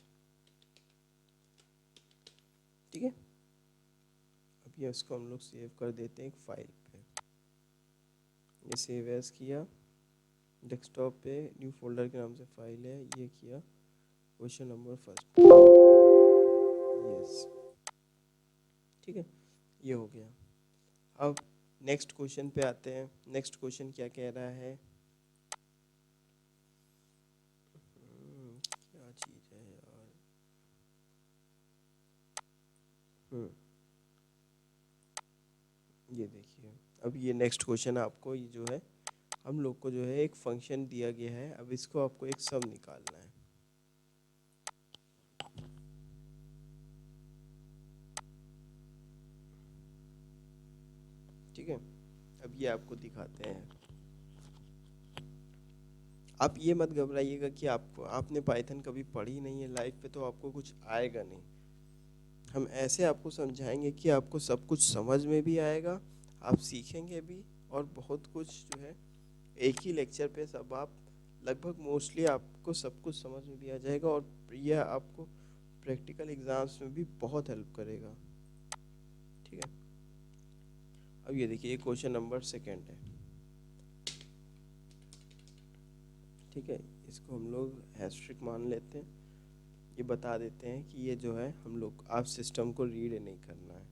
ठीक है। अब ये इसको हम लोग सेव कर देते हैं एक फाइल पे। ये सेव एज किया, डेस्कटॉप पे न्यू फोल्डर के नाम से फाइल है, ये किया, क्वेश्चन नंबर फर्स्ट, यस, ठीक है, ये हो गया। अब नेक्स्ट क्वेश्चन पे आते हैं। नेक्स्ट क्वेश्चन क्या कह रहा है, क्या चीज़ है यार, ये देखिए। अब ये नेक्स्ट क्वेश्चन आपको, ये जो है हम लोग को जो है एक फंक्शन दिया गया है, अब इसको आपको एक सम निकालना है, ठीक है। अब ये आपको दिखाते हैं। आप ये मत घबराइएगा कि आपने पाइथन कभी पढ़ी नहीं है लाइफ पे तो आपको कुछ आएगा नहीं। हम ऐसे आपको समझाएंगे कि आपको सब कुछ समझ में भी आएगा, आप सीखेंगे भी, और बहुत कुछ जो है एक ही लेक्चर पे सब आप लगभग मोस्टली आपको सब कुछ समझ में भी आ जाएगा, और यह आपको प्रैक्टिकल एग्जाम्स में भी बहुत हेल्प करेगा, ठीक है। अब ये देखिए, ये क्वेश्चन नंबर सेकंड है, ठीक है। इसको हम लोग हैस्ट्रिक मान लेते हैं, ये बता देते हैं कि ये जो है हम लोग आप सिस्टम को रीड नहीं करना है,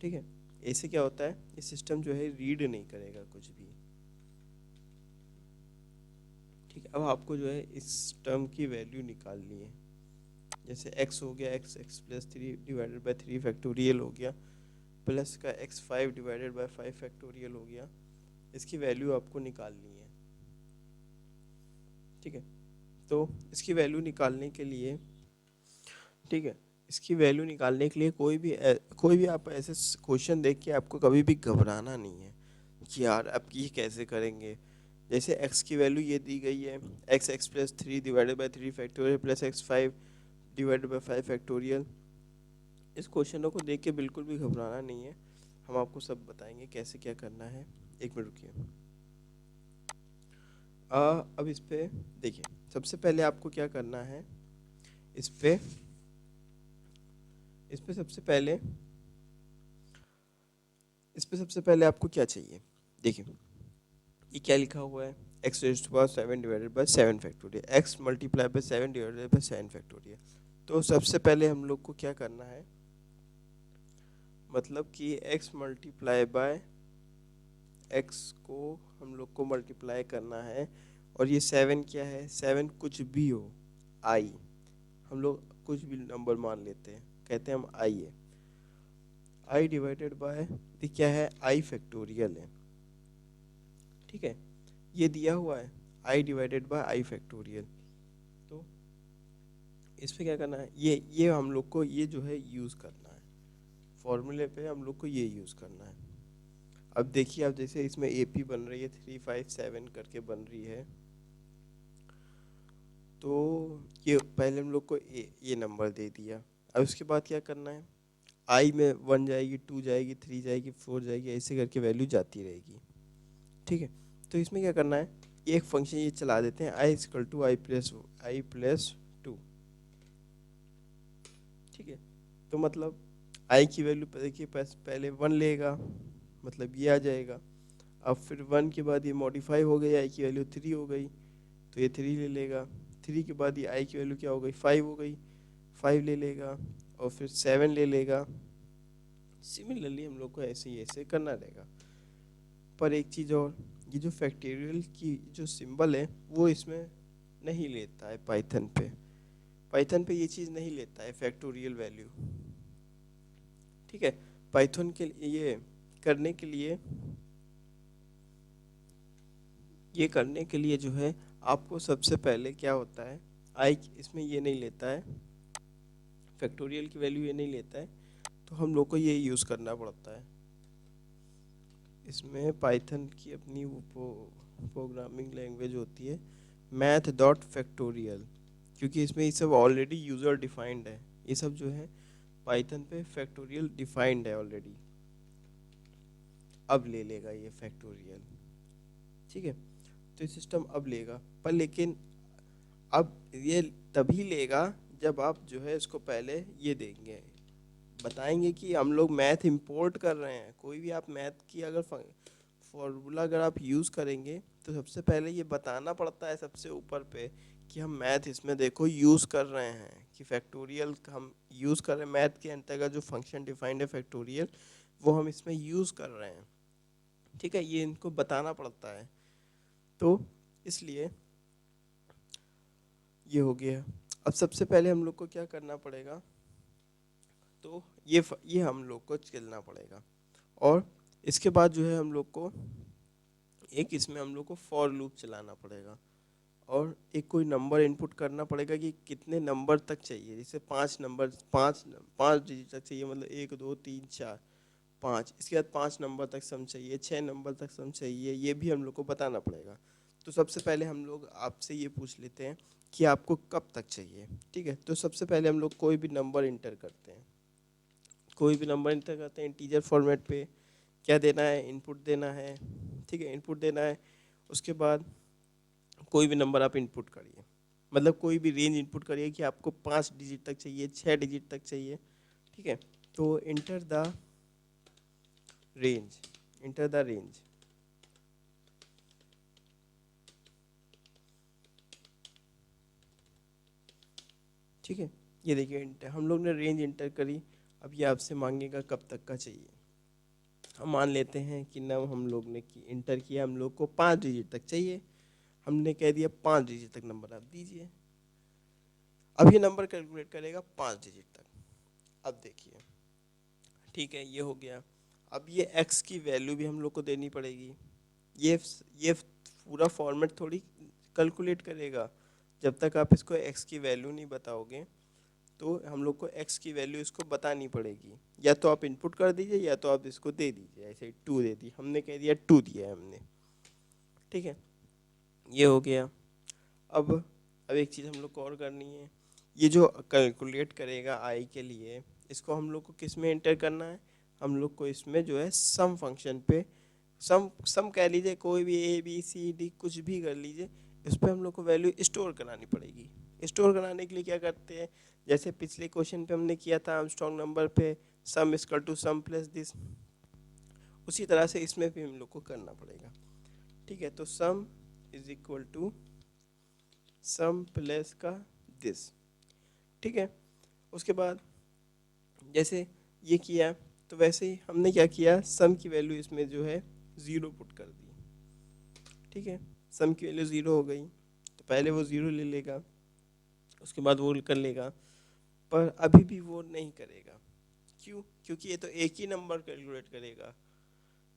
ठीक है। ऐसे क्या होता है, ये सिस्टम जो है रीड नहीं करेगा कुछ भी, ठीक है। अब आपको जो है इस टर्म की वैल्यू निकालनी है, जैसे x हो गया, x plus 3 divided by 3 factorial हो गया, प्लस का x 5 डिवाइडेड बाई 5 फैक्टोरियल हो गया, इसकी वैल्यू आपको निकालनी है, ठीक है। तो इसकी वैल्यू निकालने के लिए, ठीक है, इसकी वैल्यू निकालने के लिए कोई भी आप ऐसे क्वेश्चन देख के आपको कभी भी घबराना नहीं है कि यार अब ये कैसे करेंगे। जैसे x की वैल्यू ये दी गई है, x plus 3 divided by 3 factorial plus x 5 divided by 5 factorial. इस क्वेश्चनों को देख के बिल्कुल भी घबराना नहीं है, हम आपको सब बताएंगे कैसे क्या करना है। एक मिनट रुकिए। अब इस पे देखिए, सबसे पहले आपको क्या करना है, इस पे सबसे पहले आपको क्या चाहिए, देखिए ये क्या लिखा हुआ है, x raise to power 7 divided by 7 factorial, x multiply by 7 divided by 7 factorial. तो सबसे पहले हम लोग को क्या करना है, मतलब कि x मल्टीप्लाई बाय x को हम लोग को मल्टीप्लाई करना है, और ये 7 क्या है, 7 कुछ भी हो, i, हम लोग कुछ भी नंबर मान लेते हैं, कहते हैं हम i है, i डिवाइडेड बाय, ये क्या है, i फैक्टोरियल है, ठीक है। ये दिया हुआ है i divided by i factorial. तो इस पे क्या करना है, ये हम लोग को ये जो है यूज़ करना है, फॉर्मूले पे हम लोग को ये यूज़ करना है। अब देखिए, अब जैसे इसमें AP बन रही है 357 करके बन रही है, तो ये पहले हम लोग को ये नंबर दे दिया। अब उसके बाद क्या करना है, i में 1 जाएगी, 2 जाएगी, 3 जाएगी, 4 जाएगी, ऐसे करके वैल्यू जाती रहेगी, ठीक है। तो इसमें क्या करना है, एक फंक्शन ये चला देते हैं, i equal to I plus 2, ठीक है। तो मतलब i की वैल्यू देखिए, पहले 1 लेगा, मतलब ये आ जाएगा। अब फिर 1 के बाद ये मॉडिफाई हो गई, i की वैल्यू 3 हो गई, तो ये 3 ले लेगा। 3 के बाद ये i की वैल्यू क्या हो गई, 5 हो गई, 5 ले लेगा, और फिर 7 ले लेगा। सिमिलरली हम लोग को ऐसे करना रहेगा। पर एक चीज़ और, ये जो फैक्टोरियल की जो सिंबल है वो इसमें नहीं लेता है, पाइथन पे ये चीज़ नहीं लेता है फैक्टोरियल वैल्यू, ठीक है। पाइथन के लिए करने के लिए ये करने के लिए जो है आपको सबसे पहले क्या होता है, आई इसमें ये नहीं लेता है, फैक्टोरियल की वैल्यू ये नहीं लेता है, तो हम लोग को ये यूज़ करना पड़ता है। इसमें पाइथन की अपनी वो प्रोग्रामिंग लैंग्वेज होती है, मैथ डॉट फैक्टोरियल, क्योंकि इसमें ये सब ऑलरेडी यूज़र डिफाइंड है, ये सब जो है पाइथन पे फैक्टोरियल डिफाइंड है ऑलरेडी। अब ले लेगा ये फैक्टोरियल, ठीक है। तो ये सिस्टम अब लेगा, पर लेकिन अब ये तभी लेगा जब आप जो है इसको पहले ये देंगे, बताएंगे कि हम लोग मैथ इंपोर्ट कर रहे हैं। कोई भी आप मैथ की अगर फॉर्मूला अगर आप यूज़ करेंगे तो सबसे पहले ये बताना पड़ता है सबसे ऊपर पे कि हम मैथ इसमें देखो यूज़ कर रहे हैं, कि फैक्टोरियल हम यूज़ कर रहे हैं, मैथ के अंतर्गत जो फंक्शन डिफाइंड है फैक्टोरियल वो हम इसमें यूज़ कर रहे हैं, ठीक है। ये इनको बताना पड़ता है, तो इसलिए ये हो गया। अब सबसे पहले हम लोग को क्या करना पड़ेगा, तो ये हम लोग को चलना पड़ेगा, और इसके बाद जो है हम लोग को एक इसमें हम लोग को फॉर लूप चलाना पड़ेगा, और एक कोई नंबर इनपुट करना पड़ेगा कि कितने नंबर तक चाहिए। जैसे 5 नंबर, पाँच डिजिट तक चाहिए, मतलब 1 2 3 4 5। इसके बाद 5 नंबर तक सम चाहिए, 6 नंबर तक सम चाहिए, ये भी हम लोग को बताना पड़ेगा। तो सबसे पहले हम लोग आपसे ये पूछ लेते हैं कि आपको कब तक चाहिए, ठीक है। तो सबसे पहले हम लोग कोई भी नंबर इंटर करते हैं, कोई भी नंबर इंटर करते हैं इंटीजर फॉर्मेट पे। क्या देना है, इनपुट देना है, ठीक है, इनपुट देना है। उसके बाद कोई भी नंबर आप इनपुट करिए, मतलब कोई भी रेंज इनपुट करिए कि आपको 5 डिजिट तक चाहिए, 6 डिजिट तक चाहिए, ठीक है। तो enter the range, enter the range, ठीक है। ये देखिए इंटर, हम लोग ने रेंज इंटर करी। अब ये आपसे मांगेगा कब तक का चाहिए। हम मान लेते हैं कि नव हम लोग ने इंटर किया, हम लोग को 5 डिजिट तक चाहिए। हमने कह दिया 5 डिजिट तक नंबर आप दीजिए। अब ये नंबर कैलकुलेट करेगा 5 डिजिट तक। अब देखिए, ठीक है, ये हो गया। अब ये x की वैल्यू भी हम लोग को देनी पड़ेगी। ये पूरा फॉर्मेट थोड़ी कैलकुलेट करेगा, जब तक आप इसको x की वैल्यू नहीं बताओगे। तो हम लोग को x की वैल्यू इसको बतानी पड़ेगी, या तो आप इनपुट कर दीजिए या तो आप इसको दे दीजिए। ऐसे 2 दे दी, हमने कह दिया 2 दिया है हमने, ठीक है। ये हो गया। अब एक चीज़ हम लोग को और करनी है, ये जो कैलकुलेट करेगा आई के लिए, इसको हम लोग को किस में एंटर करना है, हम लोग को इसमें जो है सम फंक्शन पे, सम कह लीजिए, कोई भी ए बी सी डी कुछ भी कर लीजिए, इस पर हम लोग को वैल्यू स्टोर करानी पड़ेगी। स्टोर कराने के लिए क्या करते हैं, जैसे पिछले क्वेश्चन पे हमने किया था आर्मस्ट्रांग नंबर पे, sum equal to sum plus this, उसी तरह से इसमें भी हम लोग को करना पड़ेगा, ठीक है। तो sum is equal to sum plus का दिस, ठीक है। उसके बाद जैसे ये किया, तो वैसे ही हमने क्या किया, सम की वैल्यू इसमें जो है 0 पुट कर दी, ठीक है। सम की वैल्यू 0 हो गई, तो पहले वो 0 ले लेगा, उसके बाद वो कर लेगा, पर अभी भी वो नहीं करेगा। क्यों, क्योंकि ये तो एक ही नंबर कैलकुलेट करेगा।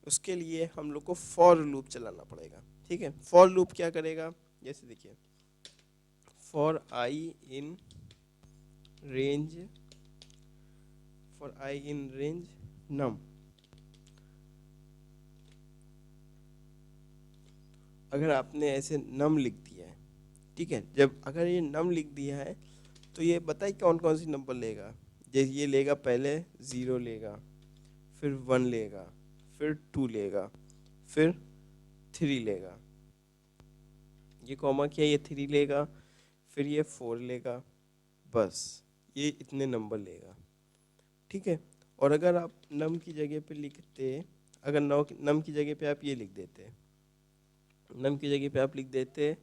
उसके लिए हम लोग को फॉर लूप चलाना पड़ेगा, ठीक है। फॉर लूप क्या करेगा, जैसे देखिए, for I in range, for I in range num. अगर आपने ऐसे नम लिख दिया है, ठीक है, जब अगर ये नम लिख दिया है तो ये बताइए कौन कौन सी नंबर लेगा। जैसे ये लेगा, पहले 0 लेगा, फिर 1 लेगा, फिर 2 लेगा, फिर 3 लेगा, ये कॉमा किया, ये 3 लेगा, फिर ये 4 लेगा, बस ये इतने नंबर लेगा, ठीक है। और अगर आप नम की जगह पे लिखते, अगर नम की जगह पे आप ये लिख देते, नम की जगह पे आप लिख देते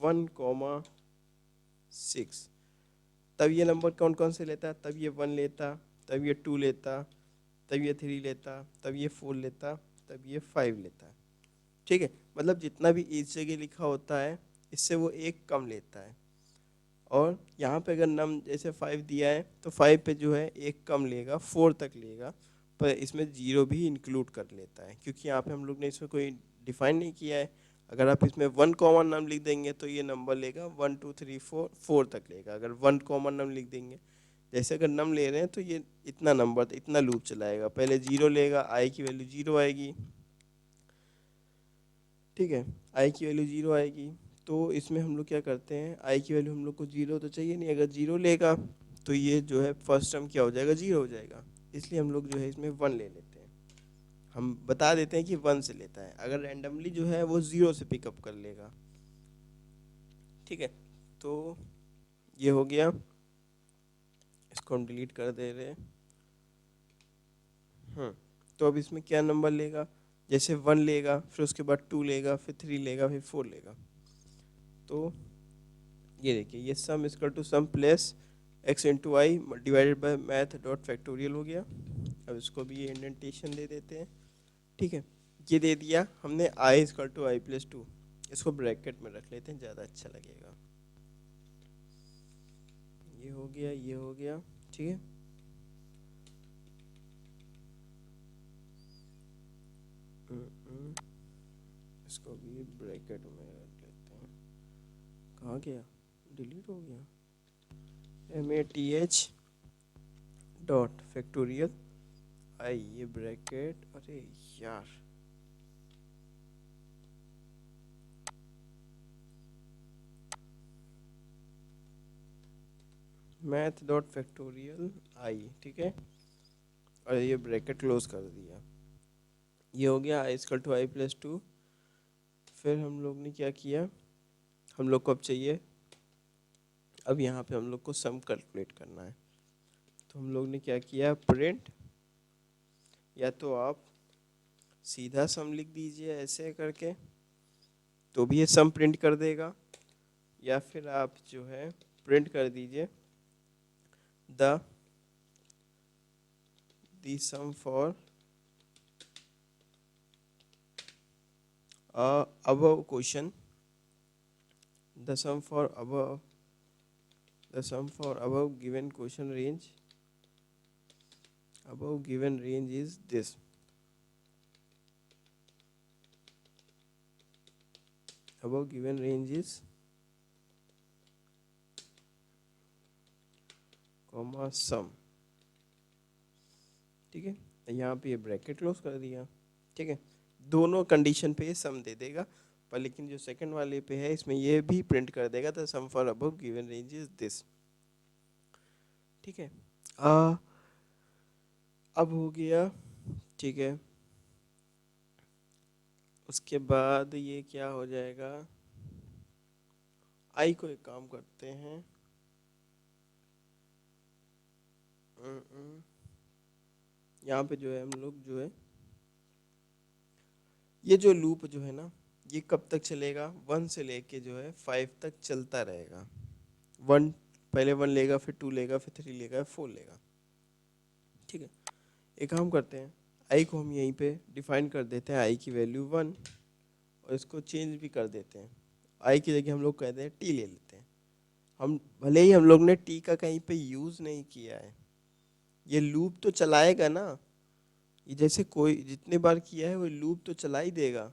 1,6, तब ये नंबर कौन कौन से लेता, तब ये 1 लेता, तब ये 2 लेता, तब ये 3 लेता, तब ये 4 लेता, तब ये 5 लेता, ठीक है। मतलब जितना भी इस जगह लिखा होता है इससे वो एक कम लेता है। और यहाँ पे अगर नम जैसे 5 दिया है तो 5 पे जो है एक कम लेगा, 4 तक लेगा, पर इसमें 0 भी इंक्लूड कर लेता है, क्योंकि यहाँ पे हम लोग ने इसमें कोई डिफाइन नहीं किया है। अगर आप इसमें 1 कॉमन नम लिख देंगे तो ये नंबर लेगा 1 2 3 4, 4 तक लेगा। अगर 1 कॉमन नम लिख देंगे, जैसे अगर नम ले रहे हैं तो ये इतना नंबर, इतना लूप चलाएगा, पहले 0 लेगा, आई की वैल्यू 0 आएगी, ठीक है, आई की वैल्यू 0 आएगी, तो इसमें हम लोग क्या करते हैं, आई की वैल्यू हम लोग को जीरो तो चाहिए नहीं, अगर जीरो लेगा तो ये जो है फर्स्ट टर्म क्या हो जाएगा, जीरो हो जाएगा, इसलिए हम लोग जो है इसमें वन ले लेते हैं। हम बता देते हैं कि वन से लेता है, अगर रैंडमली जो है वो जीरो से पिकअप कर लेगा। ठीक है, तो ये हो गया, इसको हम डिलीट कर दे रहे हैं। तो अब इसमें क्या नंबर लेगा, जैसे वन लेगा, फिर उसके बाद टू लेगा, फिर थ्री लेगा, फिर फोर लेगा। तो ये देखिए, ये sum equal to sum plus x into I divided by math dot factorial हो गया। अब इसको भी ये इंडेंटेशन दे देते हैं। ठीक है, ये दे दिया हमने I equal to I plus two, इसको ब्रैकेट में रख लेते हैं, ज़्यादा अच्छा लगेगा। ये हो गया, ये हो गया। ठीक है, इसको भी ब्रैकेट में रख लेते हैं। कहाँ गया, डिलीट हो गया। MATH डॉट फैक्टोरियल आई, ये ब्रैकेट, अरे यार मैथ डॉट फैक्टोरियल आई। ठीक है, और ये ब्रैकेट क्लोज कर दिया। ये हो गया I equal to I plus two. फिर हम लोग ने क्या किया, हम लोग को अब चाहिए, अब यहाँ पे हम लोग को सम कैलकुलेट करना है। तो हम लोग ने क्या किया, प्रिंट, या तो आप सीधा सम लिख दीजिए ऐसे करके, तो भी ये सम प्रिंट कर देगा, या फिर आप जो है प्रिंट कर दीजिए the sum for above question, the sum for above given question range, above given range is this. Above given range is comma sum। ठीक है, यहाँ पे ये ब्रैकेट क्लोज कर दिया। ठीक है, दोनों कंडीशन पे ये सम दे देगा, पर लेकिन जो सेकंड वाले पे है इसमें ये भी प्रिंट कर देगा the sum for above given range is this. ठीक है, अब हो गया। ठीक है, उसके बाद ये क्या हो जाएगा, आई को एक काम करते हैं, यहाँ पे जो है हम लोग जो है ये जो लूप जो है ना, ये कब तक चलेगा, वन से लेके जो है फाइव तक चलता रहेगा। वन, पहले वन लेगा, फिर टू लेगा, फिर थ्री लेगा, फोर लेगा। ठीक है, एक काम करते हैं, आई को हम यहीं पे डिफाइन कर देते हैं, आई की वैल्यू वन, और इसको चेंज भी कर देते हैं। आई की जगह हम लोग कहते हैं टी ले लेते हैं। हम भले ही हम लोग ने टी का कहीं पे यूज़ नहीं किया है, ये लूप तो चलाएगा ना, ये जैसे कोई जितने बार किया है वो लूप तो चला ही देगा,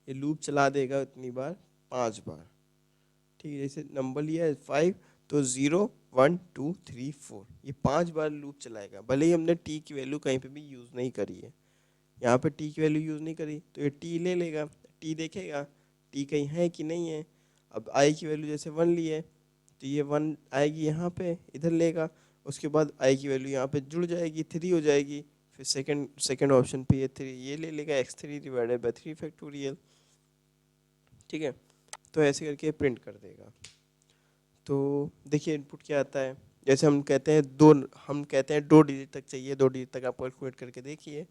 ये लूप चला देगा उतनी बार, 5 बार। ठीक है, जैसे नंबर लिया है 5, तो 0 1 2 3 4, ये 5 बार लूप चलाएगा, भले ही हमने टी की वैल्यू कहीं पे भी यूज़ नहीं करी है। यहाँ पे टी की वैल्यू यूज़ नहीं करी तो ये टी ले लेगा, टी देखेगा टी कहीं है कि नहीं है। अब आई की वैल्यू जैसे वन ली है, तो ये वन आएगी यहाँ पे, इधर लेगा, उसके बाद आई की वैल्यू यहाँ पे जुड़ जाएगी, थ्री हो जाएगी, फिर सेकंड ऑप्शन पे ये थ्री, ये ले लेगा x3 डिवाइडेड बाई 3 फैक्टोरियल। ठीक है, तो ऐसे करके प्रिंट कर देगा। तो देखिए इनपुट क्या आता है, जैसे हम कहते हैं दो, हम कहते हैं 2 डिजिट तक चाहिए, 2 डिजिट तक आप कैलकुलेट करके देखिए।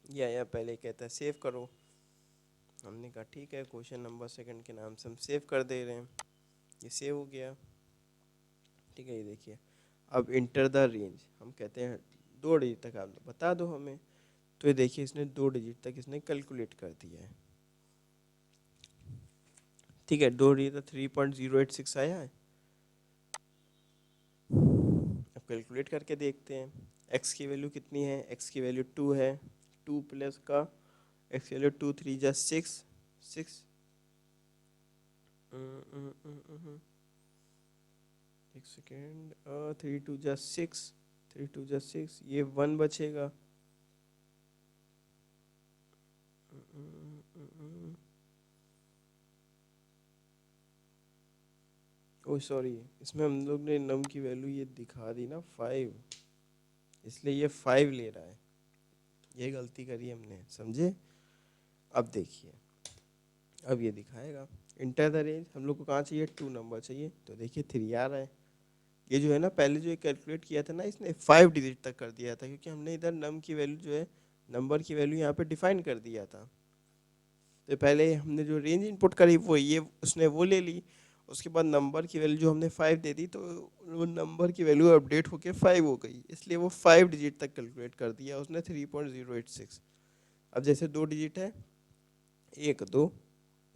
या पहले कहता है सेव करो, हमने कहा ठीक है, क्वेश्चन नंबर सेकंड के नाम से हम सेव कर दे रहे हैं, ये सेव हो गया। ठीक है, ये देखिए, अब इंटर द रेंज, हम कहते हैं 2 डिजिट तक आप बता दो हमें, तो ये देखिए इसने 2 डिजिट तक इसने कैलकुलेट कर दिया है। ठीक है, 2 डिजिट तक 3.086 आया है। अब कैलकुलेट करके देखते हैं, x की वैल्यू कितनी है, x की वैल्यू 2 है, 2 प्लस का x की वैल्यू 2 3 जा 6 6, एक सेकेंड, 3 2 जा 6, 3 2 जा 6, ये 1 बचेगा, ओ सॉरी, इसमें हम लोग ने नम की वैल्यू ये दिखा दी ना 5, इसलिए ये 5 ले रहा है, ये गलती करी हमने, समझे। अब देखिए, अब ये दिखाएगा इंटर द रेंज, हम लोग को कहाँ चाहिए, 2 नंबर चाहिए, तो देखिए 3 आ रहा है। ये जो है ना, पहले जो कैलकुलेट किया था ना, इसने 5 डिजिट तक कर दिया था, क्योंकि हमने इधर नम की वैल्यू जो है, नंबर की वैल्यू यहाँ पे डिफाइन कर दिया था। तो पहले हमने जो रेंज इनपुट करी वो ये उसने वो ले ली, उसके बाद नंबर की वैल्यू जो हमने 5 दे दी, तो वो नंबर की वैल्यू अपडेट होके 5 हो गई, इसलिए वो 5 डिजिट तक कैलकुलेट कर दिया उसने 3.086। अब जैसे 2 डिजिट है, 1 2,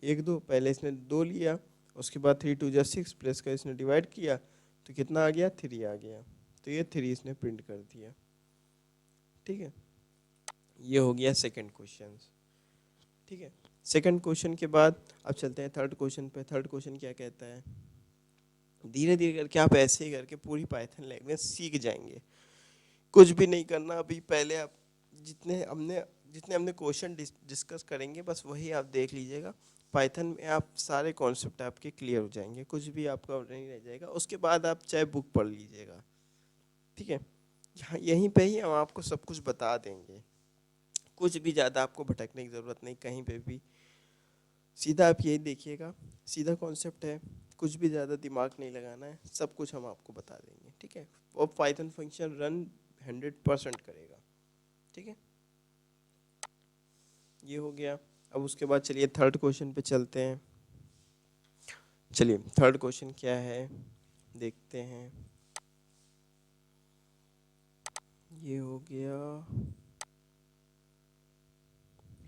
1 2, पहले इसने 2 लिया, उसके बाद 3 2 6 प्लस का इसने डिवाइड किया, तो कितना आ गया, 3 आ गया, तो ये 3 इसने प्रिंट कर दिया। ठीक है, ये हो गया सेकंड क्वेश्चन। ठीक है, सेकंड क्वेश्चन के बाद अब चलते हैं थर्ड क्वेश्चन पे। थर्ड क्वेश्चन क्या कहता है, धीरे धीरे करके आप ऐसे ही करके पूरी पाइथन लैंग्वेज सीख जाएंगे, कुछ भी नहीं करना अभी। पहले आप जितने हमने क्वेश्चन डिस्कस करेंगे बस वही आप देख लीजिएगा, पाइथन में आप सारे कॉन्सेप्ट आपके क्लियर हो जाएंगे, कुछ भी आपका नहीं रह जाएगा। उसके बाद आप चाहे बुक पढ़ लीजिएगा, ठीक है। यहीं पे ही हम आपको सब कुछ बता देंगे, कुछ भी ज़्यादा आपको भटकने की ज़रूरत नहीं कहीं पे भी, सीधा आप यही देखिएगा, सीधा कॉन्सेप्ट है, कुछ भी ज़्यादा दिमाग नहीं लगाना है, सब कुछ हम आपको बता देंगे, ठीक है। और पाइथन फंक्शन रन 100% करेगा, ठीक है। ये हो गया। अब उसके बाद चलिए थर्ड क्वेश्चन पे चलते हैं। चलिए थर्ड क्वेश्चन क्या है देखते हैं। ये हो गया,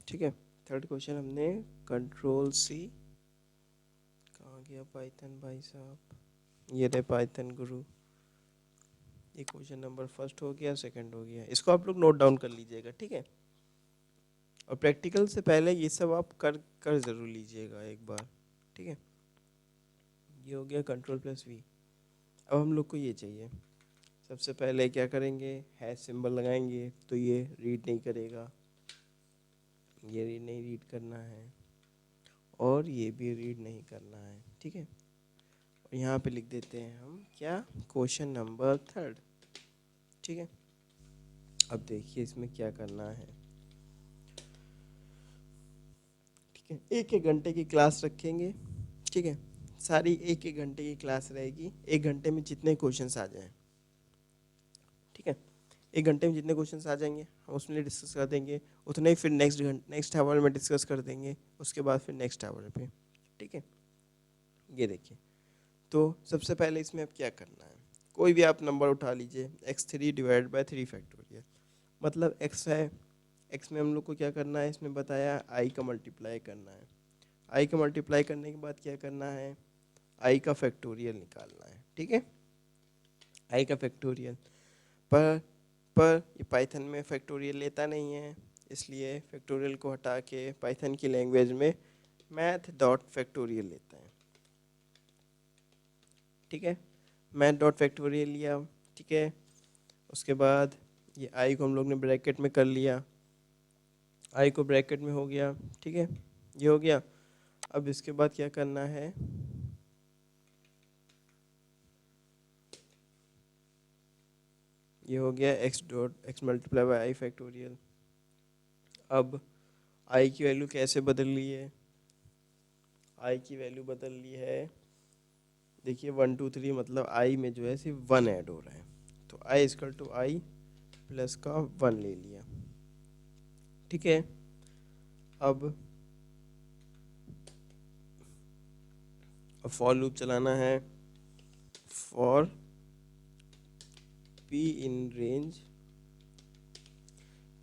ठीक है। थर्ड क्वेश्चन हमने कंट्रोल सी, कहाँ गया पाइथन भाई साहब, ये रहे पाइथन गुरु। ये क्वेश्चन नंबर फर्स्ट हो गया, सेकंड हो गया, इसको आप लोग नोट डाउन कर लीजिएगा, ठीक है। और प्रैक्टिकल से पहले ये सब आप कर कर ज़रूर लीजिएगा एक बार, ठीक है। ये हो गया कंट्रोल प्लस वी। अब हम लोग को ये चाहिए, सबसे पहले क्या करेंगे, हैश सिंबल लगाएंगे, तो ये रीड नहीं करेगा, ये रीड नहीं रीड करना है, और ये भी रीड नहीं करना है, ठीक है। और यहाँ पे लिख देते हैं हम क्या, क्वेश्चन नंबर थर्ड, ठीक है। अब देखिए इसमें क्या करना है, ठीक है। 1-1 घंटे की क्लास रखेंगे, ठीक है। सारी 1-1 घंटे की क्लास रहेगी, 1 घंटे में जितने क्वेश्चंस आ जाएं, ठीक है। 1 घंटे में जितने क्वेश्चंस आ जाएंगे हम उसमें डिस्कस कर देंगे, उतने ही फिर नेक्स्ट आवर में डिस्कस कर देंगे, उसके बाद फिर नेक्स्ट आवर पे, ठीक है। ये देखिए, तो सबसे पहले इसमें अब क्या करना है, कोई भी आप नंबर उठा लीजिए, x3 डिवाइड बाय 3 फैक्टोरियल, मतलब x है, x में हम लोग को क्या करना है, इसमें बताया i का मल्टीप्लाई करना है, i का मल्टीप्लाई करने के बाद क्या करना है, i का फैक्टोरियल निकालना है, ठीक है। i का फैक्टोरियल पर ये पाइथन में फैक्टोरियल लेता नहीं है, इसलिए फैक्टोरियल को हटा के पाइथन की लैंग्वेज में मैथ डॉट फैक्टोरियल लेता है, ठीक है। मैथ डॉट फैक्टोरियल लिया, ठीक है। उसके बाद ये आई को हम लोग ने ब्रैकेट में कर लिया, आई को ब्रैकेट में हो गया, ठीक है। ये हो गया। अब इसके बाद क्या करना है, ये हो गया x multiply by I factorial. अब आई की वैल्यू कैसे बदल ली है, आई की वैल्यू बदल ली है, देखिए 1 2 3 मतलब आई में जो है सिर्फ 1 ऐड हो रहा है, तो आई इक्वल टू आई प्लस का 1 ले लिया, ठीक है। अब फॉर लूप चलाना है, फॉर पी इन रेंज,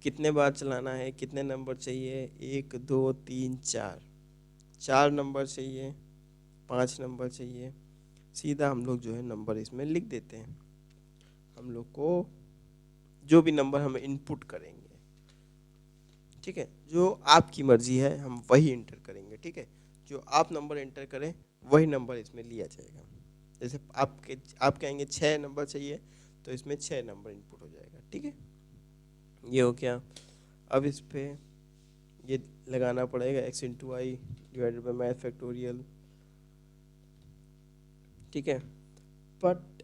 कितने बार चलाना है, कितने नंबर चाहिए, 1 2 3 4, 4 नंबर चाहिए, 5 नंबर चाहिए, सीधा हम लोग जो है नंबर इसमें लिख देते हैं। हम लोग को जो भी नंबर हम इनपुट करेंगे, ठीक है, जो आपकी मर्जी है हम वही इंटर करेंगे, ठीक है। जो आप नंबर इंटर करें वही नंबर इसमें लिया जाएगा। जैसे आप कहेंगे 6 नंबर चाहिए, तो इसमें 6 नंबर इनपुट हो जाएगा, ठीक है। ये हो गया। अब इस पे ये लगाना पड़ेगा x into I divided by math factorial, ठीक है। बट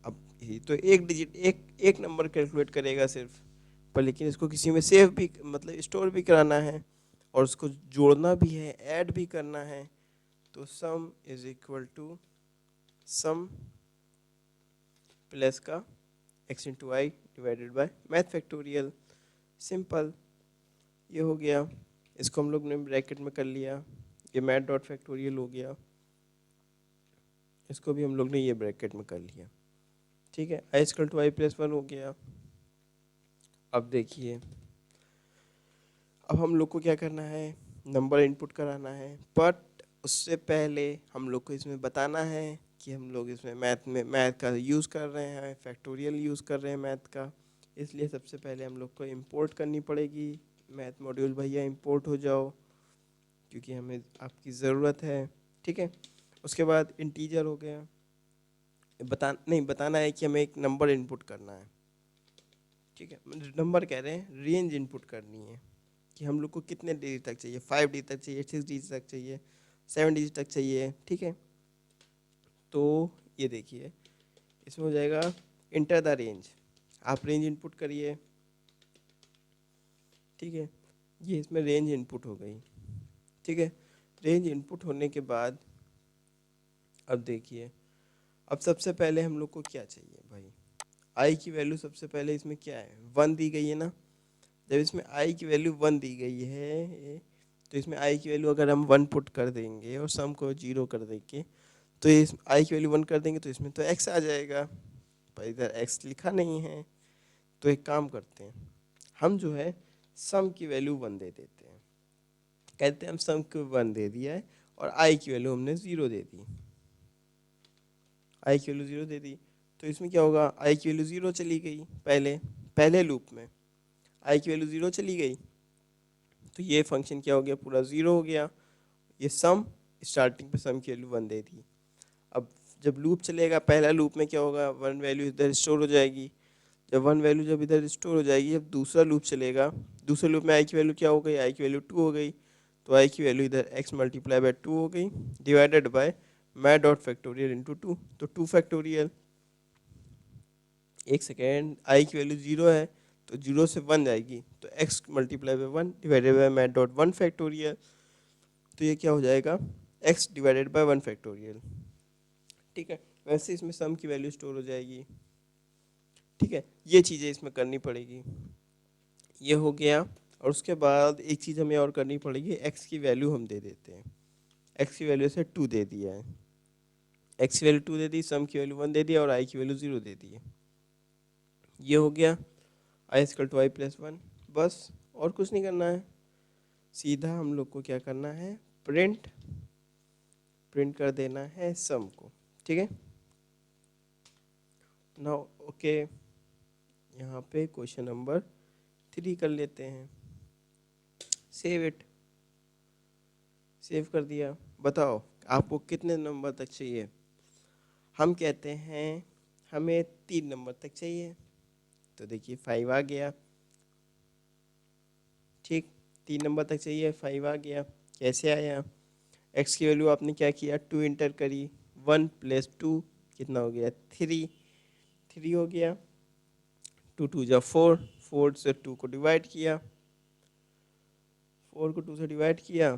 अब ये तो एक डिजिट एक नंबर कैलकुलेट करेगा सिर्फ, पर लेकिन इसको किसी में सेव भी मतलब स्टोर भी कराना है और उसको जोड़ना भी है, ऐड भी करना है। तो sum is equal to sum plus का x into I divided by math factorial. Simple, ये हो गया। इसको हम लोग ने ब्रैकेट में कर लिया, ये मैथ डॉट फैक्टोरियल हो गया। इसको भी हम लोग ने ये ब्रैकेट में कर लिया, ठीक है। I equal to I plus one हो गया। अब देखिए, अब हम लोग को क्या करना है, नंबर इनपुट कराना है। बट उससे पहले हम लोग को इसमें बताना है कि हम लोग इसमें मैथ का यूज़ कर रहे हैं, फैक्टोरियल यूज़ कर रहे हैं मैथ का। इसलिए सबसे पहले हम लोग को इंपोर्ट करनी पड़ेगी। मैथ मॉड्यूल भैया इंपोर्ट हो जाओ, क्योंकि हमें आपकी ज़रूरत है, ठीक है। उसके बाद इंटीजर हो गया, बताना है कि हमें एक नंबर इनपुट करना है, ठीक है। नंबर कह रहे हैं, रेंज इनपुट करनी है कि हम लोग को कितने डिजिट तक चाहिए, 5 डिजिट तक चाहिए, 6 डिजिट तक चाहिए, 7 डिजिट तक चाहिए, ठीक है। तो ये देखिए, इसमें हो जाएगा इंटर द रेंज। आप रेंज इनपुट करिए, ठीक है। ये इसमें रेंज इनपुट हो गई, ठीक है। रेंज इनपुट होने के बाद अब देखिए, अब सबसे पहले हम लोग को क्या चाहिए भाई, आई की वैल्यू सबसे पहले इसमें क्या है, 1 दी गई है ना। जब इसमें आई की वैल्यू 1 दी गई है, तो इसमें आई की वैल्यू अगर हम 1 पुट कर देंगे और सम को 0 कर देंगे, तो इस आई की वैल्यू 1 कर देंगे तो इसमें तो x आ जाएगा, पर इधर x लिखा नहीं है। तो एक काम करते हैं, हम जो है सम की वैल्यू 1 दे देते हैं। कहते हैं हम सम को 1 दे दिया है और आई की वैल्यू हमने 0 दे दी, आई की वैल्यू 0 दे दी। तो इसमें क्या होगा, आई की वैल्यू 0 चली गई, पहले लूप में आई की वैल्यू 0 चली गई, तो ये फंक्शन क्या हो गया, पूरा 0 हो गया। ये सम, स्टार्टिंग पे सम की वैल्यू 1 दे दी। अब जब लूप चलेगा, पहला लूप में क्या होगा, 1 वैल्यू इधर स्टोर हो जाएगी। जब 1 वैल्यू जब इधर स्टोर हो जाएगी, जब दूसरा लूप चलेगा, दूसरे लूप में आई की वैल्यू क्या हो गई, आई की वैल्यू 2 हो गई। तो आई की वैल्यू इधर x मल्टीप्लाई बाय 2 हो गई, divided by math dot factorial into 2, तो 2 फैक्टोरियल। एक सेकेंड, आई की वैल्यू 0 है तो 0 से 1 जाएगी, तो x multiply bye 1 divided by math dot 1 factorial. तो ये क्या हो जाएगा, x डिवाइडेड बाय 1 फैक्टोरियल, ठीक है। वैसे इसमें सम की वैल्यू स्टोर हो जाएगी, ठीक है। ये चीज़ें इसमें करनी पड़ेगी, ये हो गया। और उसके बाद एक चीज़ हमें और करनी पड़ेगी, x की वैल्यू हम दे देते हैं। x की वैल्यू से 2 दे दिया है, x की वैल्यू 2 दे दी, सम की वैल्यू 1 दे दिया और i की वैल्यू 0 दे दी है। ये हो गया I equal to I plus 1। बस और कुछ नहीं करना है, सीधा हम लोग को क्या करना है, प्रिंट कर देना है सम को, ठीक है। नाउ ओके, यहाँ पे क्वेश्चन नंबर 3 कर लेते हैं। सेव इट, सेव कर दिया। बताओ आपको कितने नंबर तक चाहिए, हम कहते हैं हमें 3 नंबर तक चाहिए। तो देखिए 5 आ गया, ठीक, 3 नंबर तक चाहिए, 5 आ गया। कैसे आया, x की वैल्यू आपने क्या किया, 2 इंटर करी, 1 प्लस 2 कितना हो गया, 3 हो गया। 2 2 जा 4, 4 से 2 को डिवाइड किया, 4 को 2 से डिवाइड किया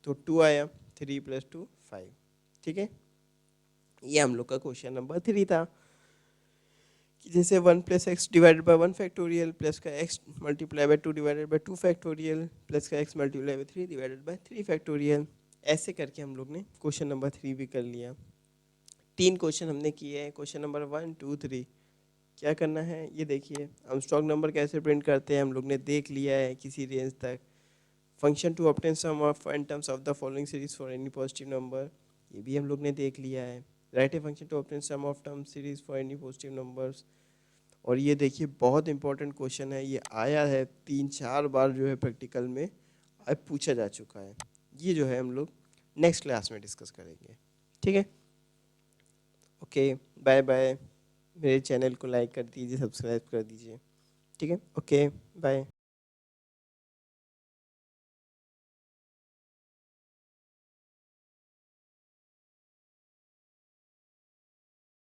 तो 2 आया, 3 प्लस 2 5, ठीक है। ये हम लोग का क्वेश्चन नंबर 3 था कि जैसे 1 plus x divided by 1 factorial plus का x multiply bye 2 divided by 2 factorial plus का x multiply bye 3 divided by 3 factorial. ऐसे करके हम लोग ने क्वेश्चन नंबर 3 भी कर लिया। 3 क्वेश्चन हमने किए हैं, क्वेश्चन नंबर 1 2 3। क्या करना है, ये देखिए, आर्मस्ट्रांग नंबर कैसे प्रिंट करते हैं हम लोग ने देख लिया है किसी रेंज तक। Function to obtain sum of in terms of the following series for any positive number, ये भी हम लोग ने देख लिया है। Right a function to obtain sum of term series for any positive numbers. और ये देखिए बहुत इंपॉर्टेंट क्वेश्चन है, ये आया है 3-4 बार जो है प्रैक्टिकल में अब पूछा जा चुका है। ये जो है हम लोग नेक्स्ट क्लास में डिस्कस करेंगे, ठीक है। ओके बाय बाय, मेरे चैनल को लाइक कर दीजिए, सब्सक्राइब कर दीजिए, ठीक है। Okay bye.